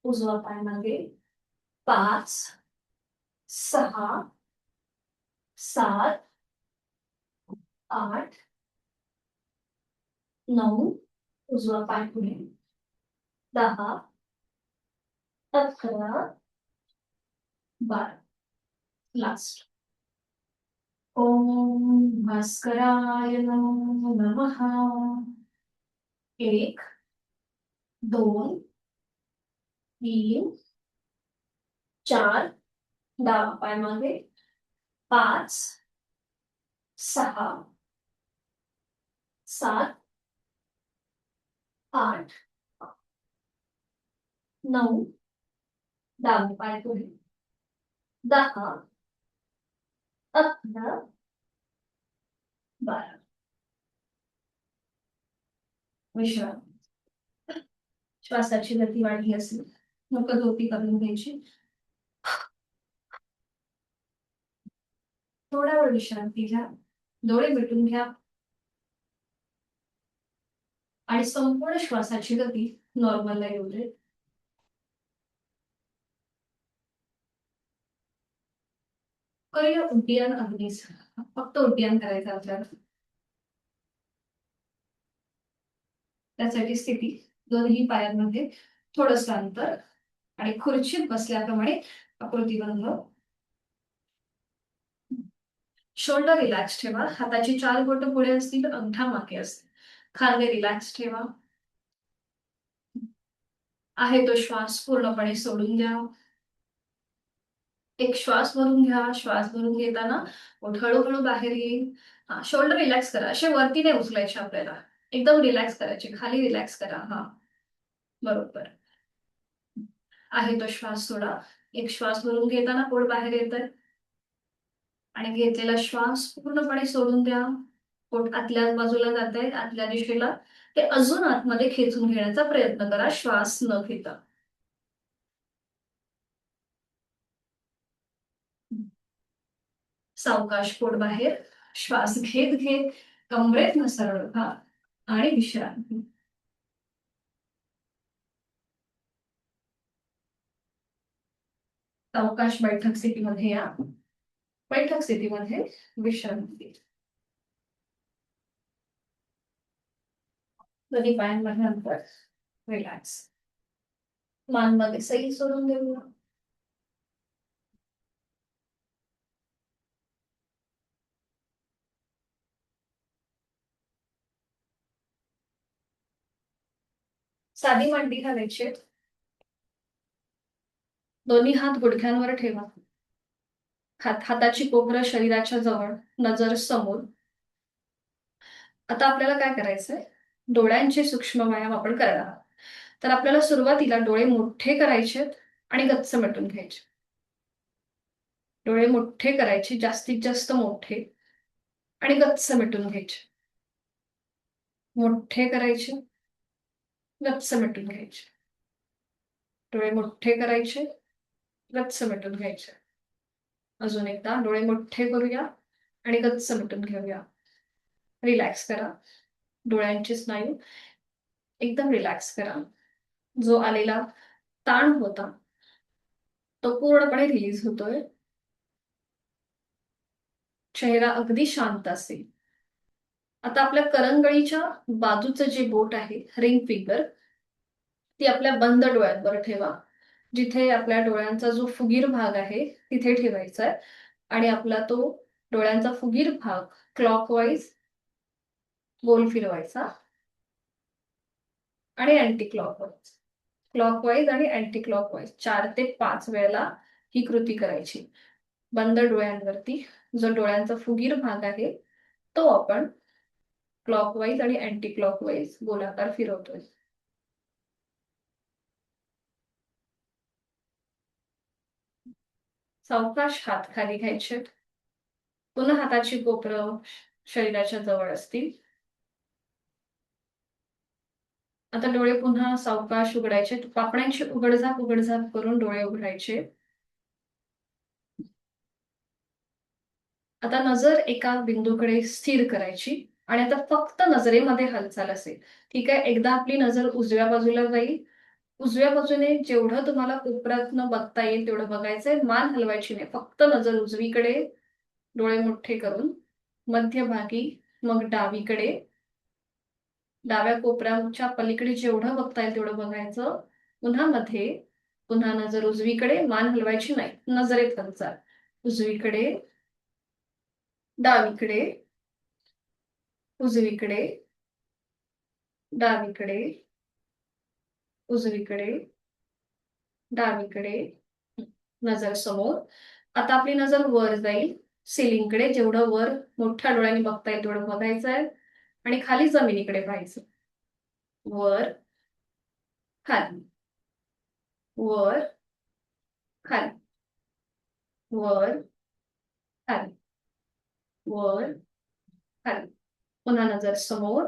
A: उजवा पाय मागे, 5 6 7 8 9 उजवा पाय पुढे, 10 11 12. लास्ट. ओम भास्कराय नमो नमः. 1 2 3 4 डावा पाय मागे, 5 6 7 8 9 डावा पाय पुढे, 10 11 12. विश्राम. श्वासाची गती वाढली असेल मुखधोती करून घ्यायची. थोडा वेळ विश्रांती घ्या, डोळे मिटून घ्या आणि संपूर्ण श्वासाची गती नॉर्मलला येऊ दे. करूया उड्डयन अग्निस. फक्त उड्डयन करायचं आपल्याला. त्यासाठी स्थिती दोन्ही पायांमध्ये थोडस अंतर आणि खुर्चीत बसल्याप्रमाणे आकृती बनव. शोल्डर रिलॅक्स ठेवा. हाताची 4 बोटं पुढे असतील तर अंगठा मागे असतील. खांदे रिलॅक्स ठेवा. आहे तो श्वास पूर्णपणे सोडून द्या. एक श्वास भरून घ्या. श्वास भरून घेताना पोट हळूहळू बाहेर येईल. शोल्डर रिलॅक्स करा. असे वरती नाही उचलायचे आपल्याला. एकदम रिलॅक्स करायचे. खाली रिलॅक्स करा. हा बरोबर. आहे तो श्वास सोडा. एक श्वास भरून घेताना पोट बाहेर येतं आणि घेतलेला श्वास पूर्णपणे सोडून द्या. पोट आतल्या बाजूला जात आहे, आतल्या दिशेला. ते अजून आतमध्ये खेचून घेण्याचा प्रयत्न करा श्वास न घेता. सावकाश पोट बाहेर. श्वास घेत घेत कमरेतनं सरळ व्हा आणि विश्रांती. सावकाश बैठक स्थितीमध्ये या. बैठक स्थितीमध्ये विश्रांती. दोन्ही पायांमध्ये अंतर. रिलॅक्स. मान मध्ये सैल सोडून देऊया. साधी मांडी घालायची. दोन्ही हात गुडघ्यांवर ठेवा. हाताची कोपरं शरीराच्या जवळ, नजर समोर. आता आपल्याला काय करायचंय, डोळ्यांचे सूक्ष्म व्यायाम आपण करणार आहोत. तर आपल्याला सुरुवातीला डोळे मोठे करायचे आणि गच्च मिटून घ्यायचे. डोळे मोठे करायचे, जास्तीत जास्त मोठे, आणि गच्च मिटून घ्यायचे. मोठे करायचे, गच्च मिटून घ्यायचे. डोळे मोठे करायचे, गच्च मिटून घ्यायचे. अजून एकदा डोळे मोठे करूया आणि गच्च मिटून घेऊया. रिलॅक्स करा डोळ्यांचे स्नायू, एकदम रिलॅक्स करा. जो आलेला ताण होता तो पूर्णपणे रिलीज होतोय. चेहरा अगदी शांत असेल. आता आपल्या करंगळीच्या बाजूचं जे बोट आहे, रिंग फिंगर, ती आपल्या बंद डोळ्यांवर ठेवा. जिथे आपल्या डोळ्यांचा जो फुगीर भाग आहे तिथे ठेवायचा आहे. आणि आपला तो डोळ्यांचा फुगीर भाग क्लॉकवाईज गोल फिरवायचा आणि अँटी क्लॉकवाईज, क्लॉकवाईज आणि अँटी क्लॉकवाईज 4 ते 5 वेळेला ही कृती करायची. बंद डोळ्यांवरती जो डोळ्यांचा फुगीर भाग आहे तो आपण क्लॉकवाईज आणि अँटी क्लॉकवाईज गोलाकार फिरवतोय. सावकाश हात खाली घ्यायचे. पुन्हा हाताची कोपरं शरीराच्या जवळ असतील. आता डोळे पुन्हा सावकाश उघडायचे. पापण्यांची उघडझाप करून डोळे उघडायचे. आता नजर एका बिंदूकडे स्थिर करायची आणि आता फक्त नजरेमध्ये हालचाल असेल. ठीक आहे, एकदा आपली नजर उजव्या बाजूला जाईल. उजव्या बाजूने जेवढं तुम्हाला कोपऱ्यातनं बघता येईल तेवढं बघायचंय. मान हलवायची नाही, फक्त नजर उजवीकडे, डोळे मोठे करून मध्यभागी, मग डावीकडे, डाव्या कोपऱ्याच्या पलीकडे जेवढं बघता येईल तेवढं बघायचं. पुन्हा मध्ये, पुन्हा नजर उजवीकडे, मान हलवायची नाही, नजरेत हालचाल. उजवीकडे, डावीकडे, उजवीकडे, डावीकडे, उजवीकडे, डावीकडे, नजर समोर. आता आपली नजर वर जाईल, सिलिंगकडे. जेवढं वर मोठ्या डोळ्यांनी बघता येईल तेवढं बघायचंय आणि खाली जमिनीकडे पाहायचं. वर, खाली, वर, खाली, वर, खाली, वर, खाली. पुन्हा नजर समोर.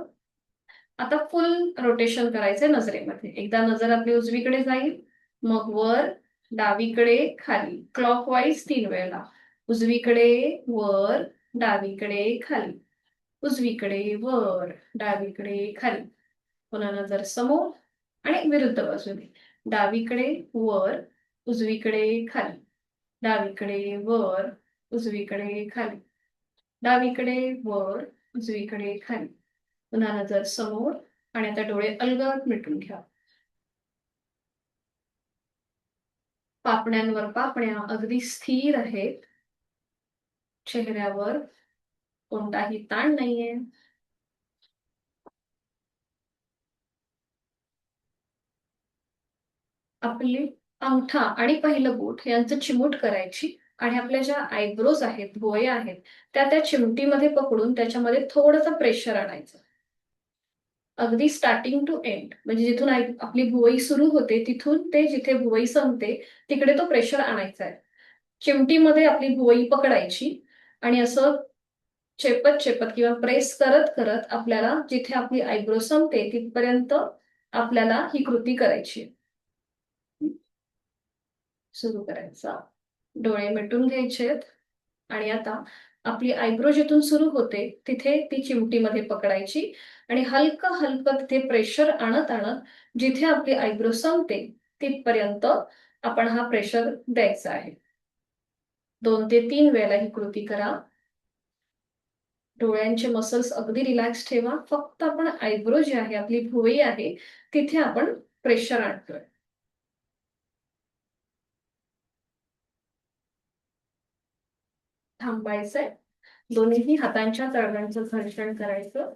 A: आता फुल रोटेशन करायचंय नजरेमध्ये. एकदा नजर आपली उजवीकडे जाईल, मग वर, डावीकडे, खाली, क्लॉकवाईज 3 वेळेला. उजवीकडे, वर, डावीकडे, खाली, उजवीकडे, वर, डावीकडे, खाली. पुन्हा नजर समोर आणि विरुद्ध बाजूने. डावीकडे, वर, उजवीकडे, खाली, डावीकडे, वर, उजवीकडे, खाली, डावीकडे, वर, उजवीकडे, खाली. पुन्हा नजर समोर आणि आता डोळे अलगद मिटून घ्या. पापण्यांवर पापण्या अगदी स्थिर आहेत. चेहऱ्यावर कोणताही ताण नाहीये. आपली अंगठा आणि पहिलं बोट यांचं चिमूट करायची आणि आपल्या ज्या आयब्रोज आहेत, भुवया आहेत, त्या चिमटीमध्ये पकडून त्याच्यामध्ये थोडंसं प्रेशर आणायचं. अगदी स्टार्टिंग टू एंड, म्हणजे जिथून आपली भुवई सुरू होते तिथून ते जिथे भुवई संपते तिकडे तो प्रेशर आणायचा आहे. चिमटीमध्ये आपली भुवई पकडायची आणि असं चेपत चेपत किंवा प्रेस करत करत आपल्याला जिथे आपली आयब्रो संपते तिथपर्यंत आपल्याला ही कृती करायची. सुरू करायचा. डोळे मिटून घ्यायचेत आणि आता आपली आयब्रो जिथून सुरू होते तिथे ती चिमटीमध्ये पकडायची आणि हलकं हलकं तिथे प्रेशर आणत आणत जिथे आपली आयब्रो संपते तिथपर्यंत आपण हा प्रेशर द्यायचा आहे. 2 ते 3 वेळेला ही कृती करा. डोळ्यांचे मसल्स अगदी रिलॅक्स ठेवा. फक्त आपण आयब्रो जी आहे, आपली भुवई आहे, तिथे आपण प्रेशर आणतोय. थांबायचंय. दोन्ही हातांच्या तळव्यांचं घर्षण करायचं.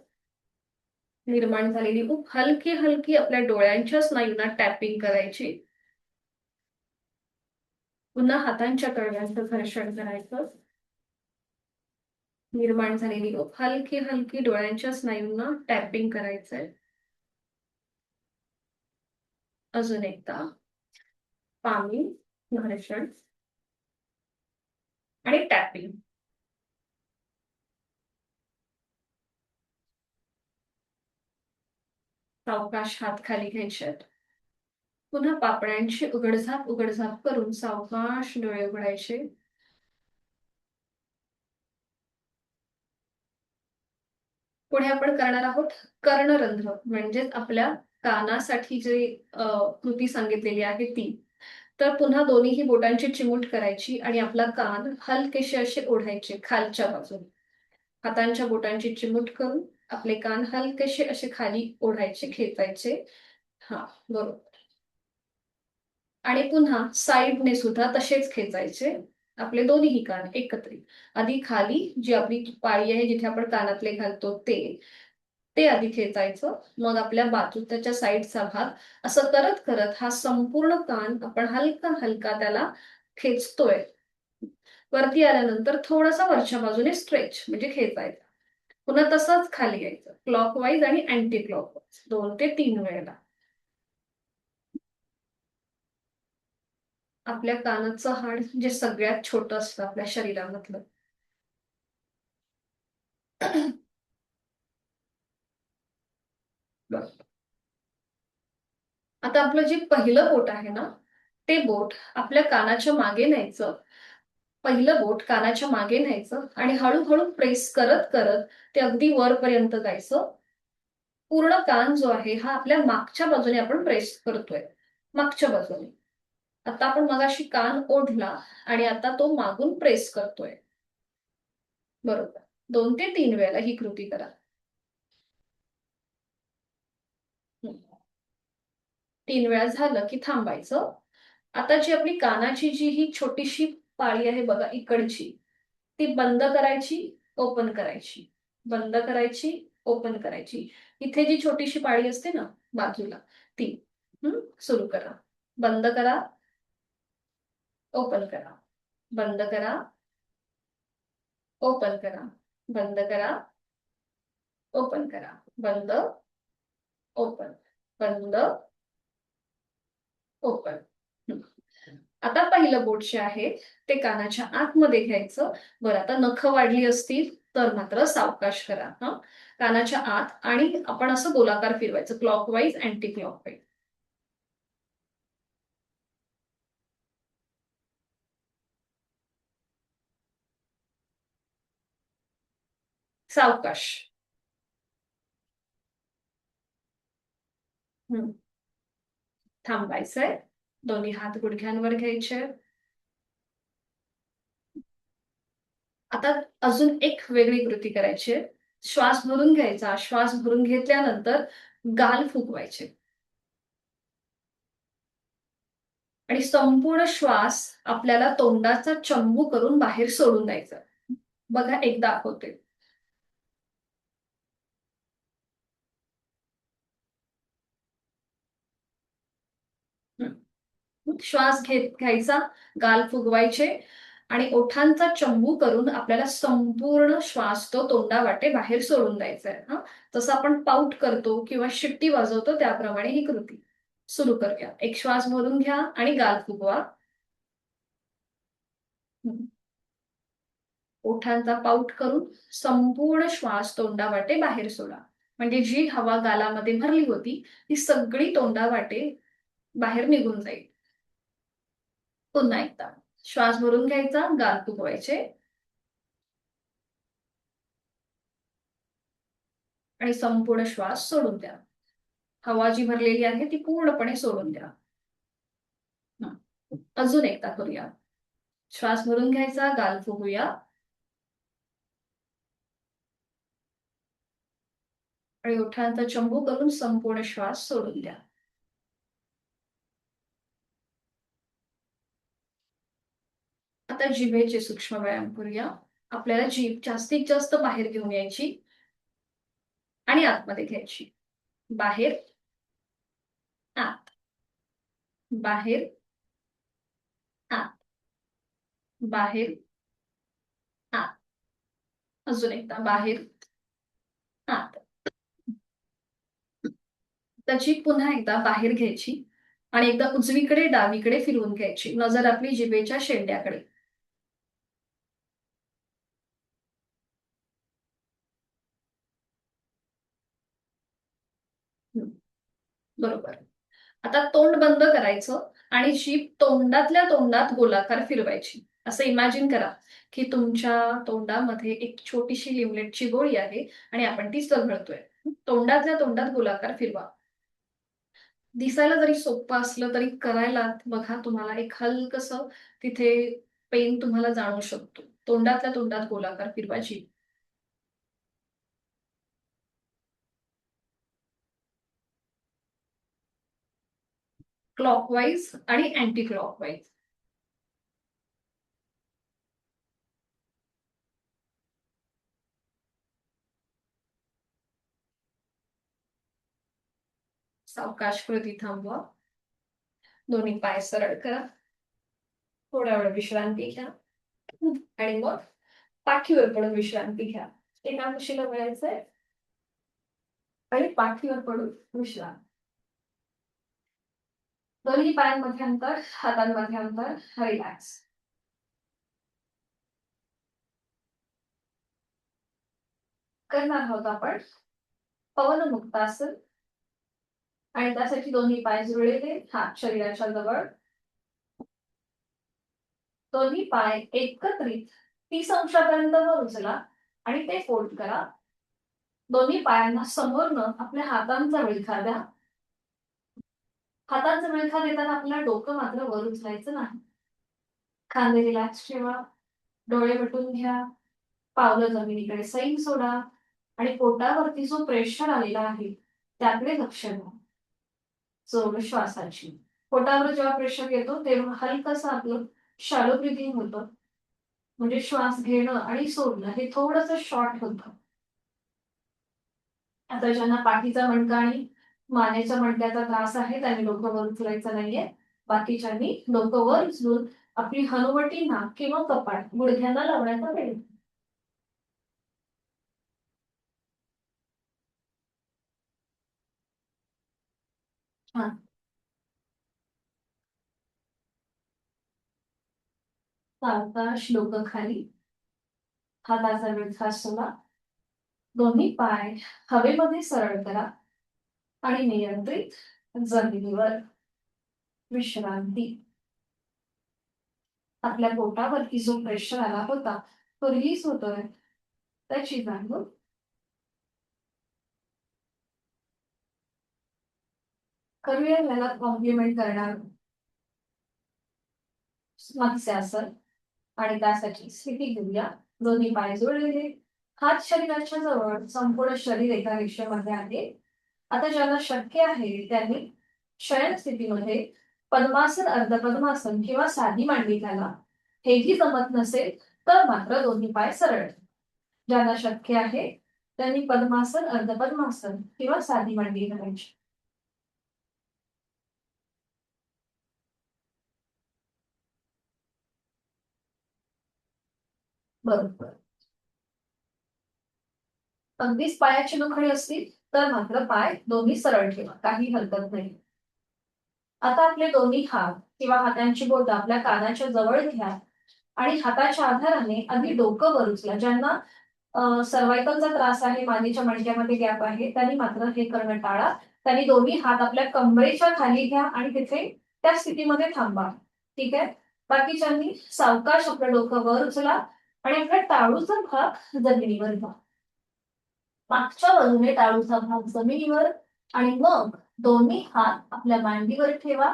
A: निर्माण झालेली ऊब हलकी हलकी आपल्या डोळ्यांच्या स्नायूंना टॅपिंग करायची. पुन्हा हातांच्या तळव्यांचं घर्षण करायचं. निर्माण झालेली ऊब हलकी हलकी डोळ्यांच्या स्नायूंना टॅपिंग करायचंय. अजून एकदा. पामिंग, घर्षण आणि टॅपिंग. सावकाश हात खाली घ्यायचे. पुन्हा पापण्यांची उघडझाप उघडझाप करून सावकाश डोळे उघडायचे. पुढे आपण करणार आहोत कर्णरंध्र, म्हणजेच आपल्या कानासाठी जी कृती सांगितलेली आहे ती. तर पुन्हा दोन्हीही बोटांची चिमूट करायची आणि आपला कान हलकेसे असे ओढायचे खालच्या बाजूने. हातांच्या बोटांची चिमूट करून आपले कान हलकेसे असे खाली ओढायचे, खेचायचे. हा, बरोबर. आणि पुन्हा साईडने सुद्धा तसेच खेचायचे आपले दोन्हीही कान एकत्रित. आधी खाली जी आपली पाळी आहे जिथे आपण कानातले घालतो ते ते आधी खेचायचं, मग आपल्या बाजू त्याच्या साईडचा भाग. असं करत करत हा संपूर्ण कान आपण हलका हलका त्याला खेचतोय. वरती आल्यानंतर थोडासा वरच्या बाजूने स्ट्रेच म्हणजे खेचायचा. पुन्हा तसंच खाली यायचं, क्लॉकवाईज आणि अँटी क्लॉकवाईज 2 ते 3 वेळेला. आपल्या कानाचं हाड जे सगळ्यात छोटं असतं आपल्या शरीरामधलं. बरं. आता आपलं जे पहिलं बोट आहे ना, ते बोट आपल्या कानाच्या मागे न्यायचं. पहिलं बोट कानाच्या मागे न्यायचं आणि हळूहळू प्रेस करत करत ते अगदी वरपर्यंत जायचं. पूर्ण कान जो आहे हा आपल्या मागच्या बाजूने आपण प्रेस करतोय, मागच्या बाजूने. आता आपण मगाशी कान ओढला आणि आता तो मागून प्रेस करतोय. बरोबर. 2 ते 3 वेळेला ही कृती करा. 3 वेळा झालं की थांबायचं. आता जी आपली कानाची जी ही छोटीशी पाळी आहे बघा इकडची, ती बंद करायची, ओपन करायची, बंद करायची, ओपन करायची. इथे जी छोटीशी पाळी असते ना बाजूला ती. सुरू करा. बंद करा, ओपन करा, बंद करा, ओपन करा, बंद करा, ओपन करा, बंद, ओपन, बंद, ओपन. आता पहिलं बोट जे आहे ते कानाच्या आतमध्ये घ्यायचं. बरं, आता नखं वाढली असतील तर मात्र सावकाश करा. कानाच्या आत आणि आपण असं गोलाकार फिरवायचं, क्लॉकवाईज अँटी क्लॉकवाईज. सावकाश. थांबायचंय. दोन्ही हात गुडघ्यांवर घ्यायचे. आता अजून एक वेगळी कृती करायची. श्वास भरून घ्यायचा. श्वास भरून घेतल्यानंतर गाल फुगवायचे आणि संपूर्ण श्वास आपल्याला तोंडाचा चंबू करून बाहेर सोडून द्यायचा. बघा, एकदा दाखवते. श्वास घ्यायचा, गाल फुगवायचे आणि ओठांचा चंबू करून आपल्याला संपूर्ण श्वास तो तोंडावाटे बाहेर सोडून द्यायचा आहे. जसं आपण पाऊट करतो किंवा शिट्टी वाजवतो त्याप्रमाणे ही कृती. सुरू करूया. एक श्वास भरून घ्या आणि गाल फुगवा. ओठांचा पाऊट करून संपूर्ण श्वास तोंडावाटे बाहेर सोडा. म्हणजे जी हवा गालामध्ये भरली होती ती सगळी तोंडावाटे बाहेर निघून जाईल. पुन्हा एकदा श्वास भरून घ्यायचा, गाल फुगवायचे आणि संपूर्ण श्वास सोडून द्या. हवा जी भरलेली आहे ती पूर्णपणे सोडून द्या. अजून एकदा करूया. श्वास भरून घ्यायचा, गाल फुगूया आणि ओठांचा चंबू करून संपूर्ण श्वास सोडून द्या. आता जिभेचे सूक्ष्म व्यायाम करूया. आपल्याला जीभ जास्तीत जास्त बाहेर घेऊन यायची आणि आतमध्ये घ्यायची. बाहेर, आत, बाहेर, आत, बाहेर, आत. अजून एकदा बाहेर, आत. त्याची पुन्हा एकदा बाहेर घ्यायची आणि एकदा उजवीकडे डावीकडे फिरवून घ्यायची, नजर आपली जिभेच्या शेंड्याकडे. बरोबर. आता तोंड बंद करायचं आणि जीभ तोंडातल्या तोंडात गोलाकार फिरवायची. असं इमॅजिन करा की तुमच्या तोंडामध्ये एक छोटीशी लिमलेटची गोळी आहे आणि आपण ती चघळतोय. तोंडातल्या तोंडात गोलाकार फिरवा. दिसायला जरी सोपं असलं तरी करायला बघा, तुम्हाला एक हलकसं तिथे पेन तुम्हाला जाणवू शकतो. तोंडातल्या तोंडात गोलाकार फिरवा जीभ. क्लॉकवाईज आणि अँटी क्लॉकवाईज. सावकाश कृती थांबवा. दोन्ही पाय सरळ करा. थोडा वेळ विश्रांती घ्या आणि मग पाठीवर पडून विश्रांती घ्या. एका कुशीला वळायचंय आणि पाठीवर पडून विश्रांती. दोन्ही पायांमध्ये अंतर, हातांमध्ये अंतर, रिलॅक्स. करणार आहोत आपण पवन मुक्तासन. आणि त्यासाठी दोन्ही पाय जुळलेले, हात शरीराच्या जवळ. दोन्ही पाय एकत्रित 30 अंशापर्यंत वर उचला आणि ते फोल्ड करा. दोन्ही पायांना समोरनं आपल्या हातांचा विळखा द्या. हातांचा विळखा देताना आपल्याला डोकं मात्र वर उचलायचं नाही. खांदे रिलॅक्स ठेवा. डोळे मिटून घ्या. पावलं जमिनीकडे सैल सोडा आणि पोटावरती जो प्रेशर आलेला आहे त्याकडे लक्ष द्या. जोर श्वासाची. पोटावर जेव्हा प्रेशर येतो तेव्हा हलकसं आपलं शॅलो ब्रिथिंग होतं. म्हणजे श्वास घेणं आणि सोडणं हे थोडंसं शॉर्ट होतं. आता ज्यांना पाठीचा मणका आणि मानेच्या मणक्याचा त्रास आहे त्यांनी डोकं वर उचलायचं नाहीये. बाकीच्यांनी डोकं वर उचलून आपली हनुवटी, नाक किंवा कपाट गुडघ्यांना लावण्याचा प्रयत्न. छान. सावकाश डोकं खाली. हाताचा विळखा सोडा. दोन्ही पाय हवेमध्ये सरळ करा आणि नियंत्रित जमिनीवर विश्रांती. आपल्या पोटावरती जो प्रेशर आला होता तो रिलीज होतोय त्याची जाणीव. करूया याला कॉम्प्लिमेंट करणार मत्स्यासन. आणि त्यासाठी स्थिती घेऊया. दोन्ही पाय जोडलेले, हात शरीराच्या जवळ, संपूर्ण शरीर एका रेषेमध्ये आहे. आता ज्यांना शक्य आहे त्यांनी शयन स्थितीमध्ये पद्मासन, अर्धपद्मासन किंवा साधी मांडी घाला. हेही जमत नसेल तर मात्र दोन्ही पाय सरळ. ज्यांना शक्य आहे त्यांनी पद्मासन, अर्धपद्मासन किंवा साधी मांडी घालायची. बरोबर. अगदीच पायाची दुखणी असतील तर मात्र पाय दोन्ही सरळ ठेवा, काही हरकत नाही. आता आपले दोन्ही हात किंवा हातांची बोटं आपल्या कानाच्या जवळ घ्या आणि हाताच्या आधाराने आधी डोकं वर उचला. ज्यांना सर्वायकलचा त्रास आहे, मानेच्या मणक्यामध्ये गॅप आहे, त्यांनी मात्र हे करणं टाळा. त्यांनी दोन्ही हात आपल्या कमरेच्या खाली घ्या आणि तिथे त्या स्थितीमध्ये थांबा. ठीक आहे. बाकीच्यांनी सावकाश आपलं डोकं वर उचला आणि आपल्या टाळूचा भाग जमिनीवर घ्या. मागच्या बाजूने टाळूचा भाग जमिनीवर आणि मग दोन्ही हात आपल्या मांडीवर ठेवा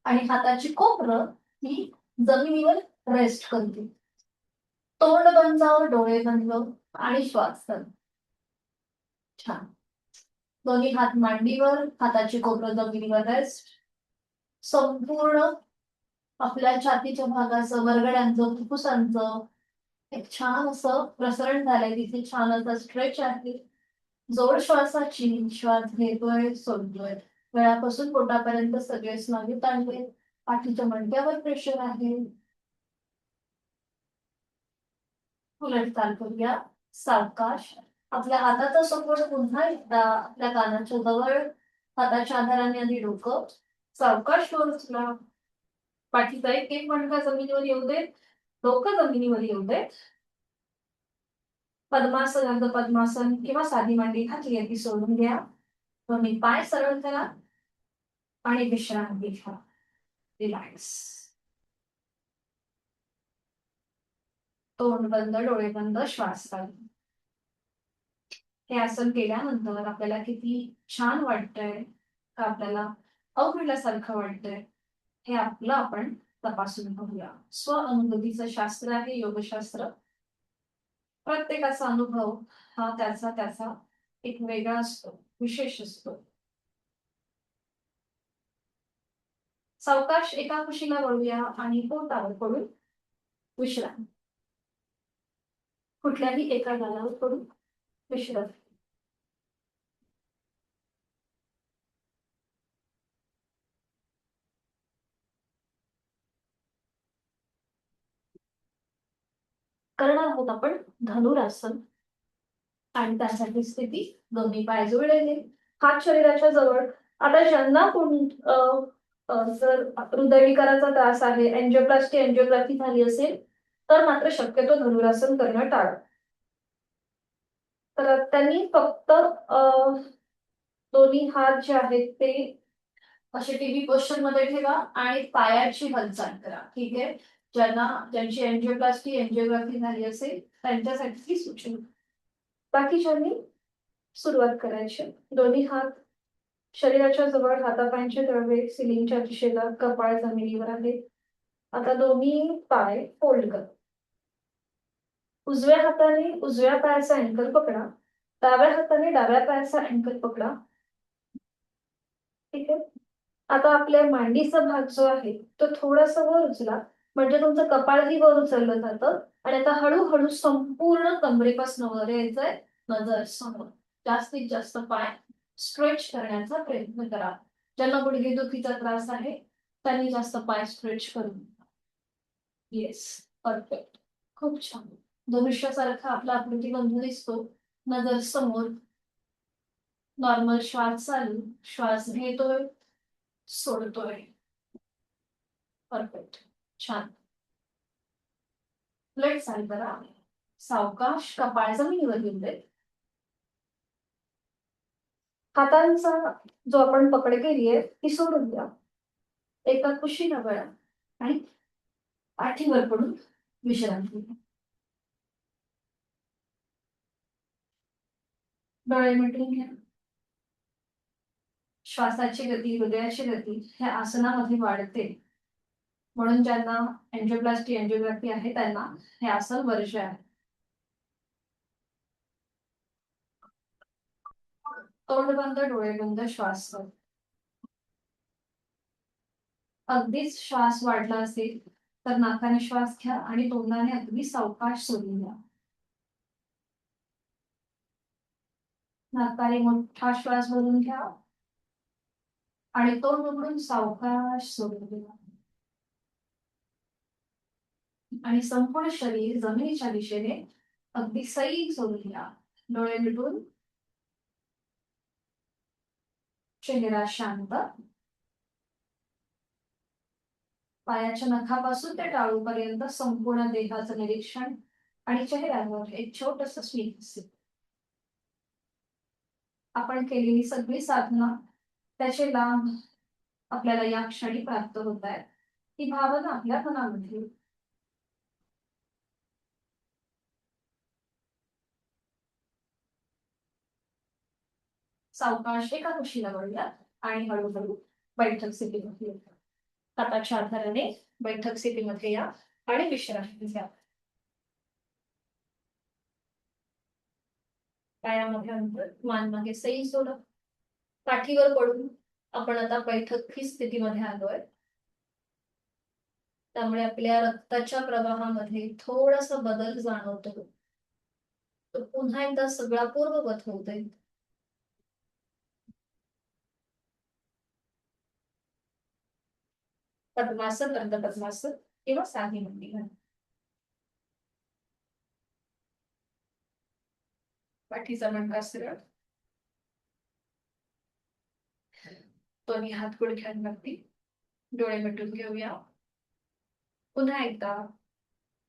A: आणि हाताची कोपरं ही जमिनीवर रेस्ट करतील. तोंड बंद, डोळे बंद आणि श्वास कर. छान. दोन्ही हात मांडीवर, हाताची कोपरं जमिनीवर रेस्ट. संपूर्ण आपल्या छातीच्या भागाचं, वरगड्यांचं, फुफ्फुसांचं एक छान असं प्रसरण झालंय. तिथे छान असं स्ट्रेच आहे. जोड श्वासाची. श्वास घेतोय, सोडतोय. गळ्यापासून पोटापर्यंत सगळे स्नायू ताणले. पाठीच्या मणक्यावर प्रेशर आहे. उलट चाल करूया. सावकाश आपल्या हाताचा सपोर्ट पुन्हा एकदा आपल्या कानाच्या जवळ. हाताच्या आधाराने आधी डोकं, सावकाश वर उचला. पाठीचा एक मणका जमिनीवर येऊ दे, डोकं जमिनीवर येऊ दे. पद्मासन, अर्ध पद्मासन किंवा साधी मांडी घातली ती सोडून घ्या. तुम्ही पाय सरळ करा आणि विश्रांती घ्या. रिलॅक्स. तोंड बंद, डोळे बंद, श्वास काढ. हे आसन केल्यानंतर आपल्याला किती छान वाटतंय का आपल्याला अवघडल्यासारखं वाटतंय हे आपलं आपण तपासून पाहूया. स्व अनुभूतीचं शास्त्र आहे योगशास्त्र. प्रत्येकाचा अनुभव हा त्याचा त्याचा एक वेगळा असतो, विशेष असतो. सावकाश एका कुशीला वळूया आणि पोटावर पडून विश्रांती. कुठल्याही एका जागावर पडून विश्रांती. करणार आहोत आपण धनुरासन. आणि त्यासाठी स्थिती दोन्ही पाय जुळलेले, हात शरीराच्या जवळ. आता ज्यांना कोण जर हृदयविकाराचा त्रास आहे, एंजिओप्लास्टी एंजिओग्राफी झाली असेल तर मात्र शक्यतो धनुरासन करणं टाळा. तर त्यांनी फक्त दोन्ही हात जे आहेत ते असे टीव्ही पोस्चर मध्ये ठेवा आणि पायाची हालचाल करा. ठीक आहे. ज्यांची एंजिओप्लास्टी एंजिओग्राफी झाली असेल त्यांच्यासाठी ही सूचना. बाकीच्यांनी सुरुवात करायची. दोन्ही हात शरीराच्या जवळ, हातापायांचे तळवे सिलिंगच्या दिशेला, कपाळ जमिनीवर आहे. आता दोन्ही पाय फोल्ड करा. उजव्या हाताने उजव्या पायाचा अँकल पकडा, डाव्या हाताने डाव्या पायाचा अँकल पकडा. ठीक आहे. आता आपल्या मांडीचा भाग जो आहे तो थोडासा वर उचला, म्हणजे तुमचं कपाळही वर उचललं जातं. आणि आता हळूहळू संपूर्ण कमरेपासून वर यायचंय, नजर समोर. जास्तीत जास्त पाय स्ट्रेच करण्याचा प्रयत्न करा. ज्यांना गुडघेदुखीचा त्रास आहे त्यांनी जास्त पाय स्ट्रेच करून. येस, परफेक्ट, खूप छान. धनुष्यासारखा आपला आकृतिबंध दिसतो. नजर समोर. नॉर्मल श्वास चालू, श्वास घेतोय, सोडतोय. परफेक्ट, छान. लेट चालू करा. सावकाश कपाळ जमिनीवर घेऊन दे. हातांचा जो आपण पकड केलीये ती सोडून द्या. एका कुशीला वळा आणि पाठीवर पडून विश्रांती घ्या. डोळे मिटून घ्या. श्वासाची गती, हृदयाची गती ह्या आसनामध्ये वाढते. म्हणून ज्यांना एंजिओप्लास्टी एंजिओग्राफी आहे त्यांना हे आसन वर्ज्य आहे. तोंड बंद, डोळे बंद, श्वास कर. अगदीच श्वास वाढला असेल तर नाकाने श्वास घ्या आणि तोंडाने अगदी सावकाश सोडून द्या. नाकाने मोठा श्वास भरून घ्या आणि तोंड उघडून सावकाश सोडून द्या. आणि संपूर्ण शरीर जमिनीच्या दिशेने अगदी सैल सोडून घ्या. डोळे मिटून चेहरा शांत. पायाच्या नखापासून ते टाळूपर्यंत संपूर्ण देहाचं निरीक्षण आणि चेहऱ्यावर एक छोटस स्मित असेल. आपण केलेली सगळी साधना त्याचे लाभ आपल्याला या क्षणी प्राप्त होत आहेत. ही भावना आपल्या मनामध्ये. सावकाश एका कुशीला वळूया आणि हळूहळू बैठक स्थितीमध्ये येऊया. हाताच्या आधाराने बैठक स्थितीमध्ये या आणि विश्रांती घ्या. पायामध्ये अंतर, मान मागे सैल सोडा. पाठीवर पडून आपण आता बैठक ही स्थितीमध्ये आलोय. त्यामुळे आपल्या रक्ताच्या प्रवाहामध्ये थोडासा बदल जाणवतो. तो पुन्हा एकदा सगळा पूर्ववत होत आहे. पद्मासन, अर्ध पद्मासन किंवा साधी मांडी घाला. पाठीचा मणका सरळ. दोन्ही हात गुडघ्यांवरती, डोळे मिटून घेऊया. पुन्हा एकदा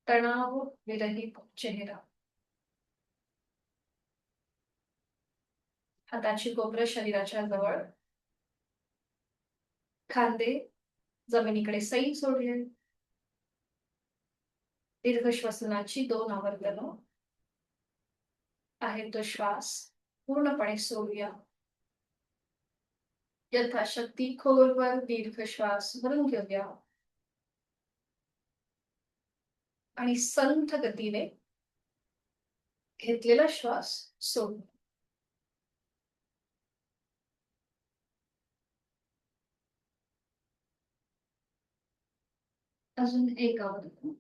A: तणाव विरहित चेहरा. हाताची कोपरं शरीराच्या जवळ, खांदे जमिनीकडे सैल सोडले. दीर्घ श्वसनाची 2 आवर्तनं. आहे तो श्वास पूर्णपणे सोडूया. यथाशक्ती खोलवर दीर्घ श्वास भरून घेऊया आणि संथ गतीने घेतलेला श्वास सोडू. अजून एक आवर्तन.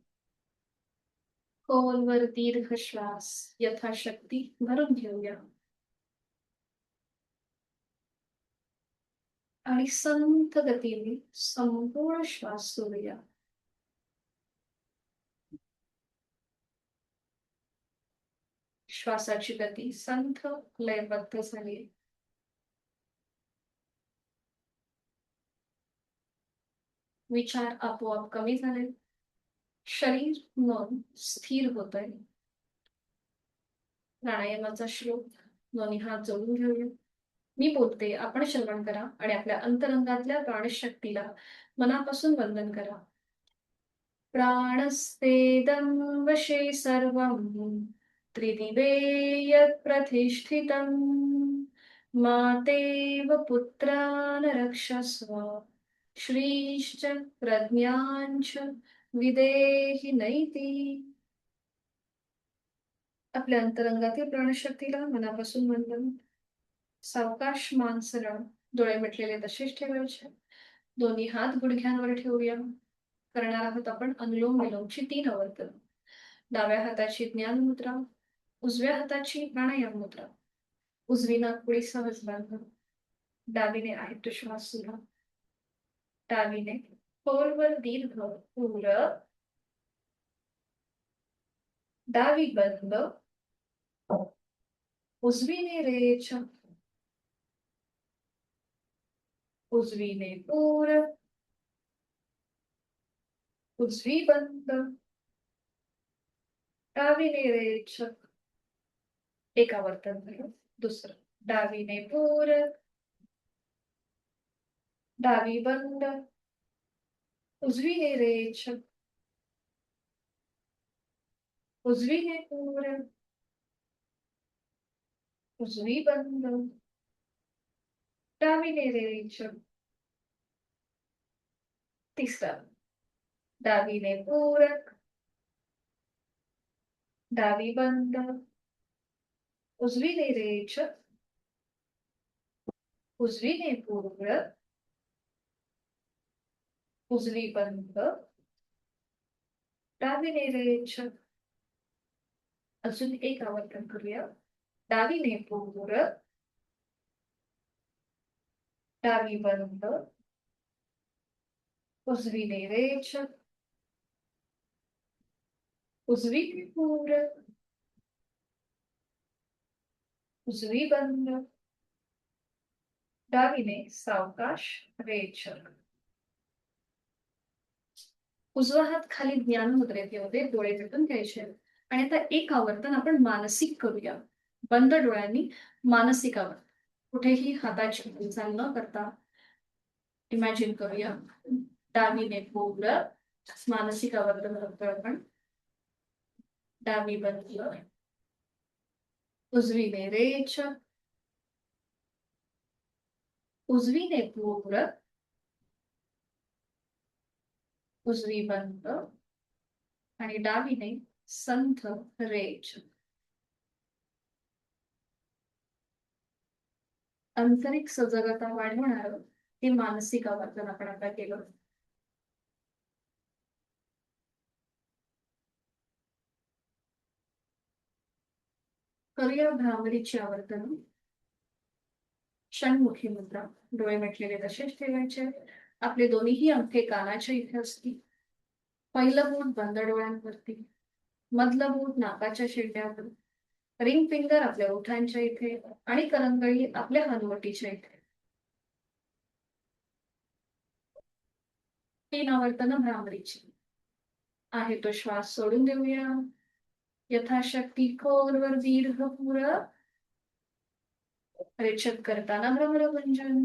A: खोलवर दीर्घ श्वास यथाशक्ती भरून घेऊया आणि संथ गतीने संपूर्ण श्वास सोडूया. श्वासाची गती संथ लयबद्ध झाली. विचार आपोआप कमी झाले. शरीर मन स्थिर होत आहे. प्राणायामाचा श्लोक दोन्ही हात जोडून घेऊया. मी बोलते, आपण श्रवण करा आणि आपल्या अंतरंगातल्या प्राणशक्तीला मनापासून वंदन करा. प्राणस्तेदं वशे सर्वं त्रिदिवे यत् प्रतिष्ठितं मातेव पुत्रान् रक्षस्व श्रीश्च प्रज्ञाञ्च विदेहि नैति. आपल्या अंतरंगातील प्राणशक्तीला मनापासून वंदन. सावकाश मान सरळ, डोळे मिटलेले तसेच ठेवायचे. दोन्ही हात गुडघ्यांवर ठेवूया. करणार आहोत आपण अनुलोम विलोमची 3 आवर्तन. डाव्या हाताची ज्ञान मुद्रा, उजव्या हाताची प्राणायाम मुद्रा. उजवी नाकपुडी सहज बांधा. डावीने आहे तो श्वास सुद्धा. डावीने खोलवर दीर्घ पूर. डावी बंद. उजवीने रेच. उजवीने पूर. उजवी बंद. डावीने रेच. एक आवर्तन झालं. दुसरं डावीने पूर. डावी बंद. उजवीने रेच. उजवीने पूर. उजवी बंद. डावीने रेच. तिसरा डावीने पूरक. डावी बंद. उजवीने रेच. उजवीने पूरक. उजवी बंद. डावीने रेच. अजून एक आवर्तन करूया. डावीने पूरक. डावी बंद. उजवीने रेच. उजवीने पूरक. उजवी बंद. डावीने सावकाश रेच. उजवा हात खाली ज्ञान मुद्रेत येऊ दे. डोळे मिटून घ्यायचे आणि आता एक आवर्तन आपण मानसिक करूया. बंद डोळ्यांनी मानसिक आवर्तन. कुठेही हाताची हालचाल न करता इमॅजिन करूया. डावीने पूरक. मानसिक आवर्तन करतोय आपण. डावी बंद. उजवीने रेच. उजवीने पूरक. उजवी बंद आणि डावीने संथ रेच. आंतरिक सजगता वाढवणार हे मानसिक आवर्तन आपण आता केलं. करूया भ्रामरीची आवर्तन. षण्मुखी मुद्रा. डोळे मिटलेले तसेच ठेवायचे. आपले दोन्हीही अंगठे कानाच्या इथे असतील. पहिलं बोट बंद डोळ्यांवरती. मधलं बोट नाकाच्या शेंड्यावर. रिंग फिंगर आपल्या ओठांच्या इथे आणि करंगळी आपल्या हनुवटीच्या इथे. तीन आवर्तनं भ्रामरीची. आहे तो श्वास सोडून देऊया. यथाशक्ती खोलवर दीर्घ पुरं रेचक करताना भ्रमरभंजन.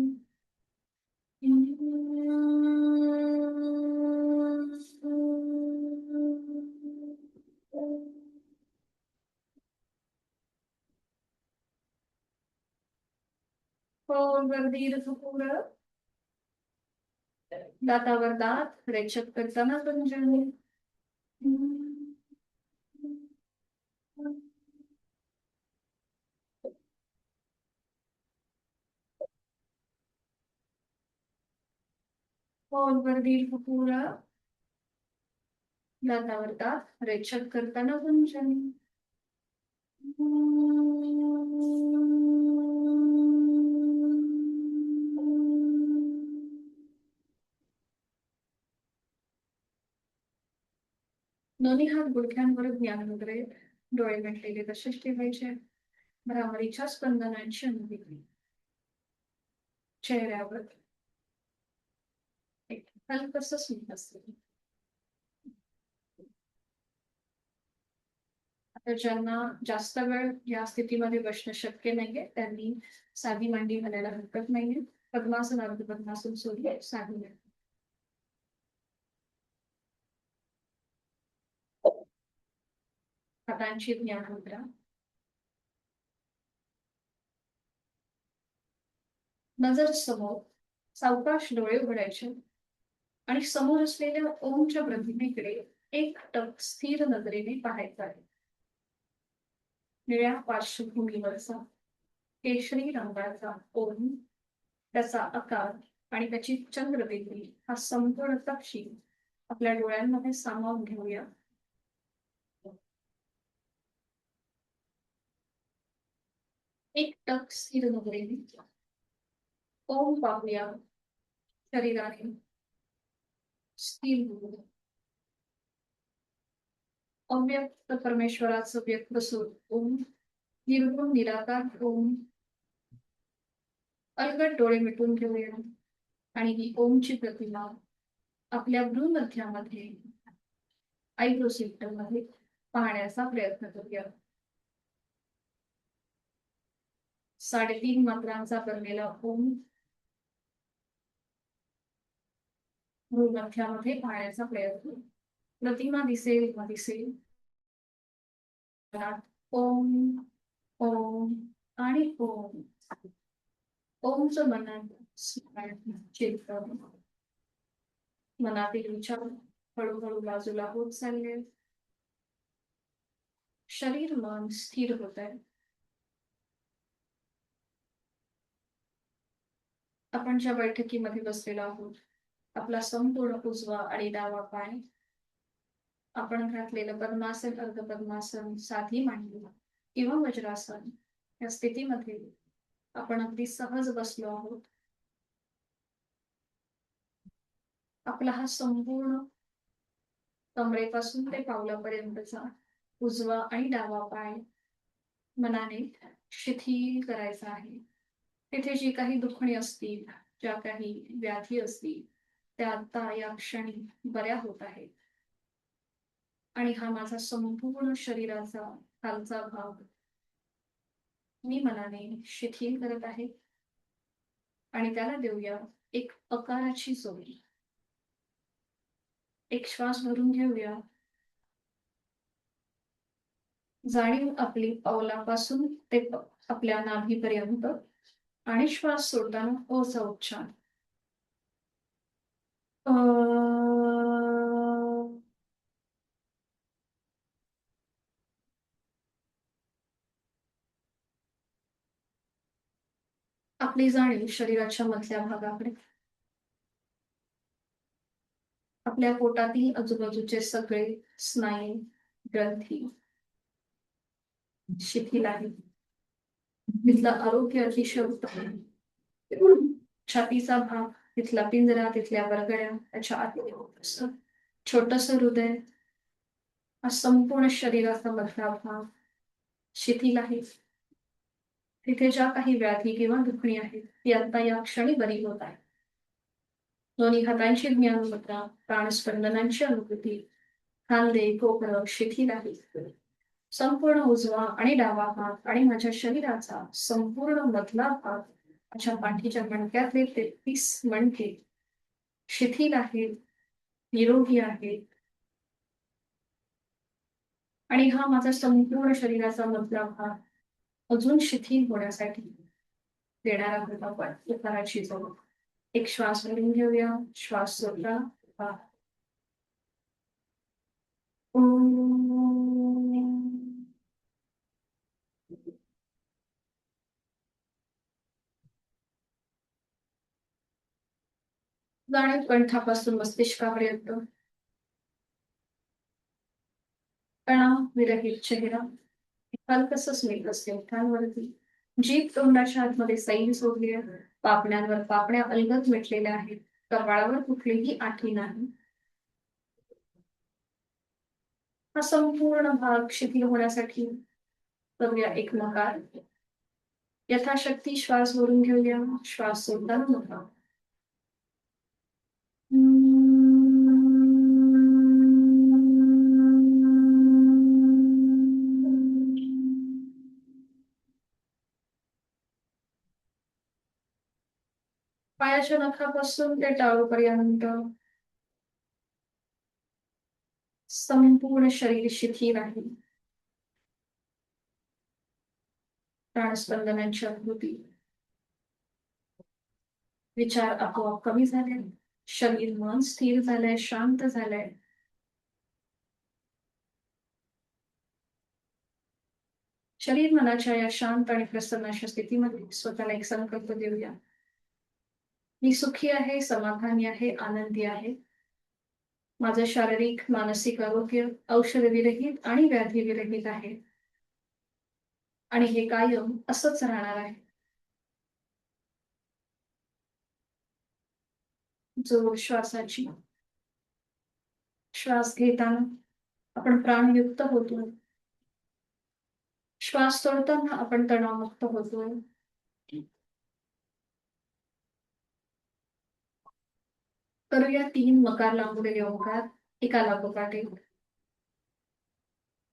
A: खोलवर दीर्घ पुरं दातावर दात रेचक करताना भंजन. खोलवर दीर्घ पुरं दातावर दात रेचक करताना भंजन. दोन्ही हात गुडघ्यांवर ज्ञानमुद्रे, डोळे मिटलेले तसेच ठेवायचे. भ्रामरीच्या स्पंदनांची अनुभूती चेहऱ्यावर एक हलकस स्मित असते. आता ज्यांना जास्त वेळ या स्थितीमध्ये बसणं शक्य नाहीये त्यांनी साधी मांडी घालायला हरकत नाहीये. पद्मासन अर्ध पद्मासन सोडले साधी हातांची ज्ञान मुद्रा. नजर समोर सावकाश डोळे उघडायचे आणि समोर असलेल्या ओमच्या प्रतिमेकडे एक टक स्थिर नजरेने पाहायचा आहे. निळ्या पार्श्वभूमीवरचा केशरी रंगाचा ओम, त्याचा आकार आणि त्याची चंद्रबिंदी हा संपूर्ण तपशील आपल्या डोळ्यांमध्ये सामावून घेऊया. एक टक स्थिर नजरेने ओम पाहूया. शरीराने स्थिर होऊया. अव्यक्त परमेश्वराचं व्यक्त स्वरूप ओम, निर्गुण निराकार ओम. अलगद डोळे मिटून घेऊया आणि ही ओमची प्रतिमा आपल्या भ्रूमध्यामध्ये आयब्रो सेक्टर मध्ये पाहण्याचा प्रयत्न करूया. 3.5 मात्रांचा बनलेला ओम भ्रूमध्यामध्ये पाहण्याचा प्रयत्न. प्रतिमा दिसेल व दिसेल. ओम ओम आणि ओम. ओमचं मनात चिंतन, मनातील विचार हळूहळू बाजूला होत चालले. शरीर मन स्थिर होत आहे. आपण ज्या बैठकीमध्ये बसलेलो आहोत आपला संपूर्ण उजवा आणि डावा पाय, आपण घातलेलं पद्मासन अर्ध पद्मासन साधी मांडी किंवा वज्रासन या स्थितीमध्ये आपण अगदी सहज बसलो आहोत. आपला हा संपूर्ण कमरेपासून ते पावलापर्यंतचा उजवा आणि डावा पाय मनाने शिथिल करायचा आहे. तिथे जी काही दुखणी असतील, ज्या काही व्याधी असतील त्या आता या क्षणी बऱ्या होत आहेत. आणि हा माझा संपूर्ण शरीराचा खालचा भाग मी मनाने शिथिल करत आहे आणि त्याला देऊया एक अकाराची जोडी. एक श्वास भरून घेऊया. जाणीव आपली पावलापासून ते आपल्या नाभीपर्यंत आणि श्वास सोडताना ओचा उच्चार. आपली जाणीव शरीराच्या मधल्या भागाकडे. आपल्या पोटातील आजूबाजूचे सगळे स्नायू ग्रंथी शिथिल आहे. तिथलं आरोग्य अतिशय उत्तम आहे. छातीचा भाग, तिथला पिंजरा, तिथल्या बरगड्या, त्याच्या आत छोटस हृदय, हा संपूर्ण शरीराचा मधला भाग शिथिल आहे. तिथे ज्या काही व्याधी किंवा दुखणी आहेत ती आता या क्षणी बरी होत आहे. दोन्ही हातांची ज्ञानमुद्रा, प्राणस्पंदनांची अनुभूती, खांदे कोपरं शिथिल आहे. संपूर्ण उजवा आणि डावा हात आणि माझ्या शरीराचा संपूर्ण मधला भाग, माझ्या पाठीच्या मणक्यातले 33 मणके शिथिल आहेत, निरोगी आहेत. आणि हा माझा संपूर्ण शरीराचा मधला भाग अजून शिथिल होण्यासाठी देणारा होता आपण उताराची जवळ. एक श्वास भरून घेऊया, श्वास सोडला. जाणीव कंठापासून मस्तिष्कापर्यंत. तणाव विरहित चेहरा, हलकस स्मित असते ओठांवरती. जीभ तोंडाच्या आतमध्ये सैल सोडली आहे. पापण्यांवर पापण्या अलगद मिटलेल्या आहेत. कपाळावर कुठलीही आठी नाही. हा संपूर्ण भाग शिथिल होण्यासाठी करूया एक मकार. यथाशक्ती श्वास भरून घेऊया, श्वास सोडताना मोठा. पायाच्या नखापासून ते टाळूपर्यंत संपूर्ण शरीर शिथिल आहे. प्राणस्पंदनांची अनुभूती. विचार आपोआप कमी झाले. शरीर मन स्थिर झालंय, शांत झालंय. शरीर मनाच्या या शांत आणि प्रसन्न अशा स्थितीमध्ये स्वतःला एक संकल्प देऊया. मी सुखी आहे, समाधानी आहे, आनंदी आहे. माझं शारीरिक मानसिक आरोग्य औषध विरहित आणि व्याधी विरहित आहे. आणि हे कायम असंच राहणार आहे. जोर श्वासाची. श्वास घेताना आपण प्राणयुक्त होतो. श्वास सोडताना आपण तणावमुक्त होतोय. करूया 3 मकार लांबुलेले ओंकार एका लागोपाठ एक.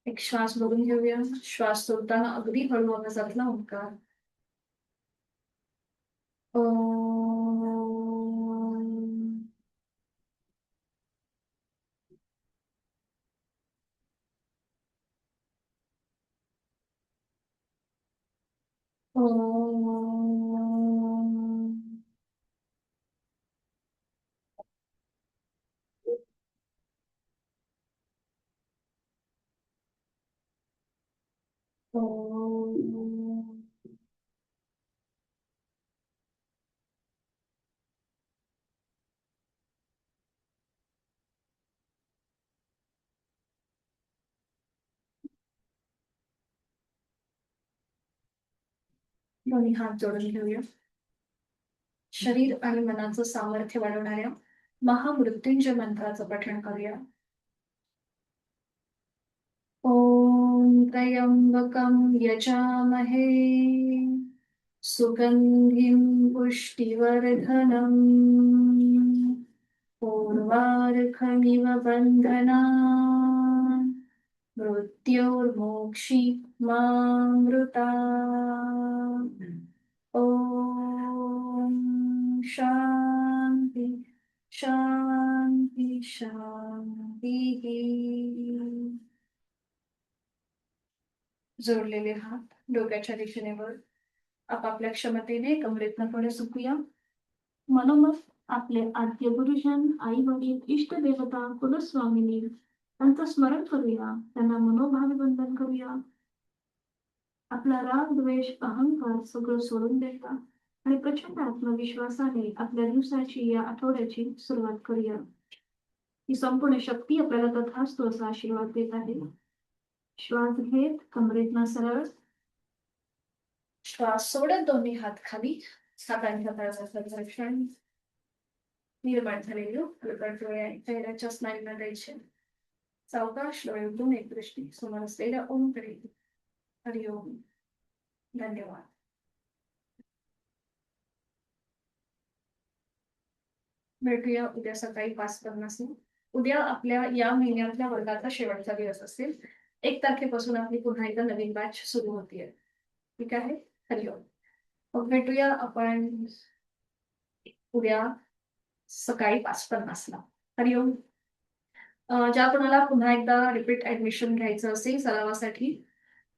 A: एक श्वास भरून घेऊया, श्वास सोडताना अगदी हळू आवाजातला ओंकार. दोन्ही हात जोडून घेऊया. शरीर आणि मनाचं सामर्थ्य वाढवणाऱ्या महामृत्युंजय मंत्राचं पठण करूया. ओम त्र्यंबकं यजामहे सुगंधिं पुष्टिवर्धनम् उर्वारुकमिव बन्धनान् मृत्योर्मोक्षीमामृतात्. ओम शांती शांती शांती. जोडलेले हात डोक्याच्या दिशेने वर. आपापल्या क्षमतेने कमरेतनं पुढे सुकूया. मनोमत आपले आद्य गुरुजन, आई वडील, इष्ट देवता, कुलस्वामिनी यांचं स्मरण करूया. त्यांना मनोभावे वंदन करूया. आपला राग द्वेष अहंकार सगळं सोडून देता आणि प्रचंड आत्मविश्वासाने आपल्या दिवसाची या आठवड्याची सुरुवात करूया. ही संपूर्ण शक्ती आपल्याला तथास्तु असा आशीर्वाद देत आहे. श्वास घेत कमरेतनं सरळ. श्वास सोडत दोन्ही हात खाली. हातांच्या तळाचं घर्षण. निर्माण झालेली हलकट डोळे आणि चेहऱ्याच्या स्नायूंना द्यायचे. सावकाश डोळे उघडून एक दृष्टी समोर असलेल्या ओमकडे. हरिओम. धन्यवाद. भेटूया उद्या सकाळी 5:50 उद्या आपल्या या महिन्यातल्या वर्गाचा शेवटचा दिवस असेल. 1 तारखेपासून आपली पुन्हा एकदा नवीन बॅच सुरू होतीये. ठीक आहे. हरिओम. मग भेटूया आपण उद्या सकाळी 5:50 हरिओम. ज्या कोणाला पुन्हा एकदा रिपीट ऍडमिशन घ्यायचं असेल सरावासाठी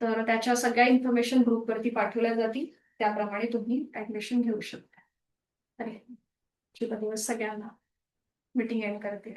A: तर त्याच्या सगळ्या इन्फॉर्मेशन ग्रुपवरती पाठवल्या जातील. त्याप्रमाणे तुम्ही ऍडमिशन घेऊ शकता. शुभ दिवस सगळ्यांना. मीटिंग एंड करते.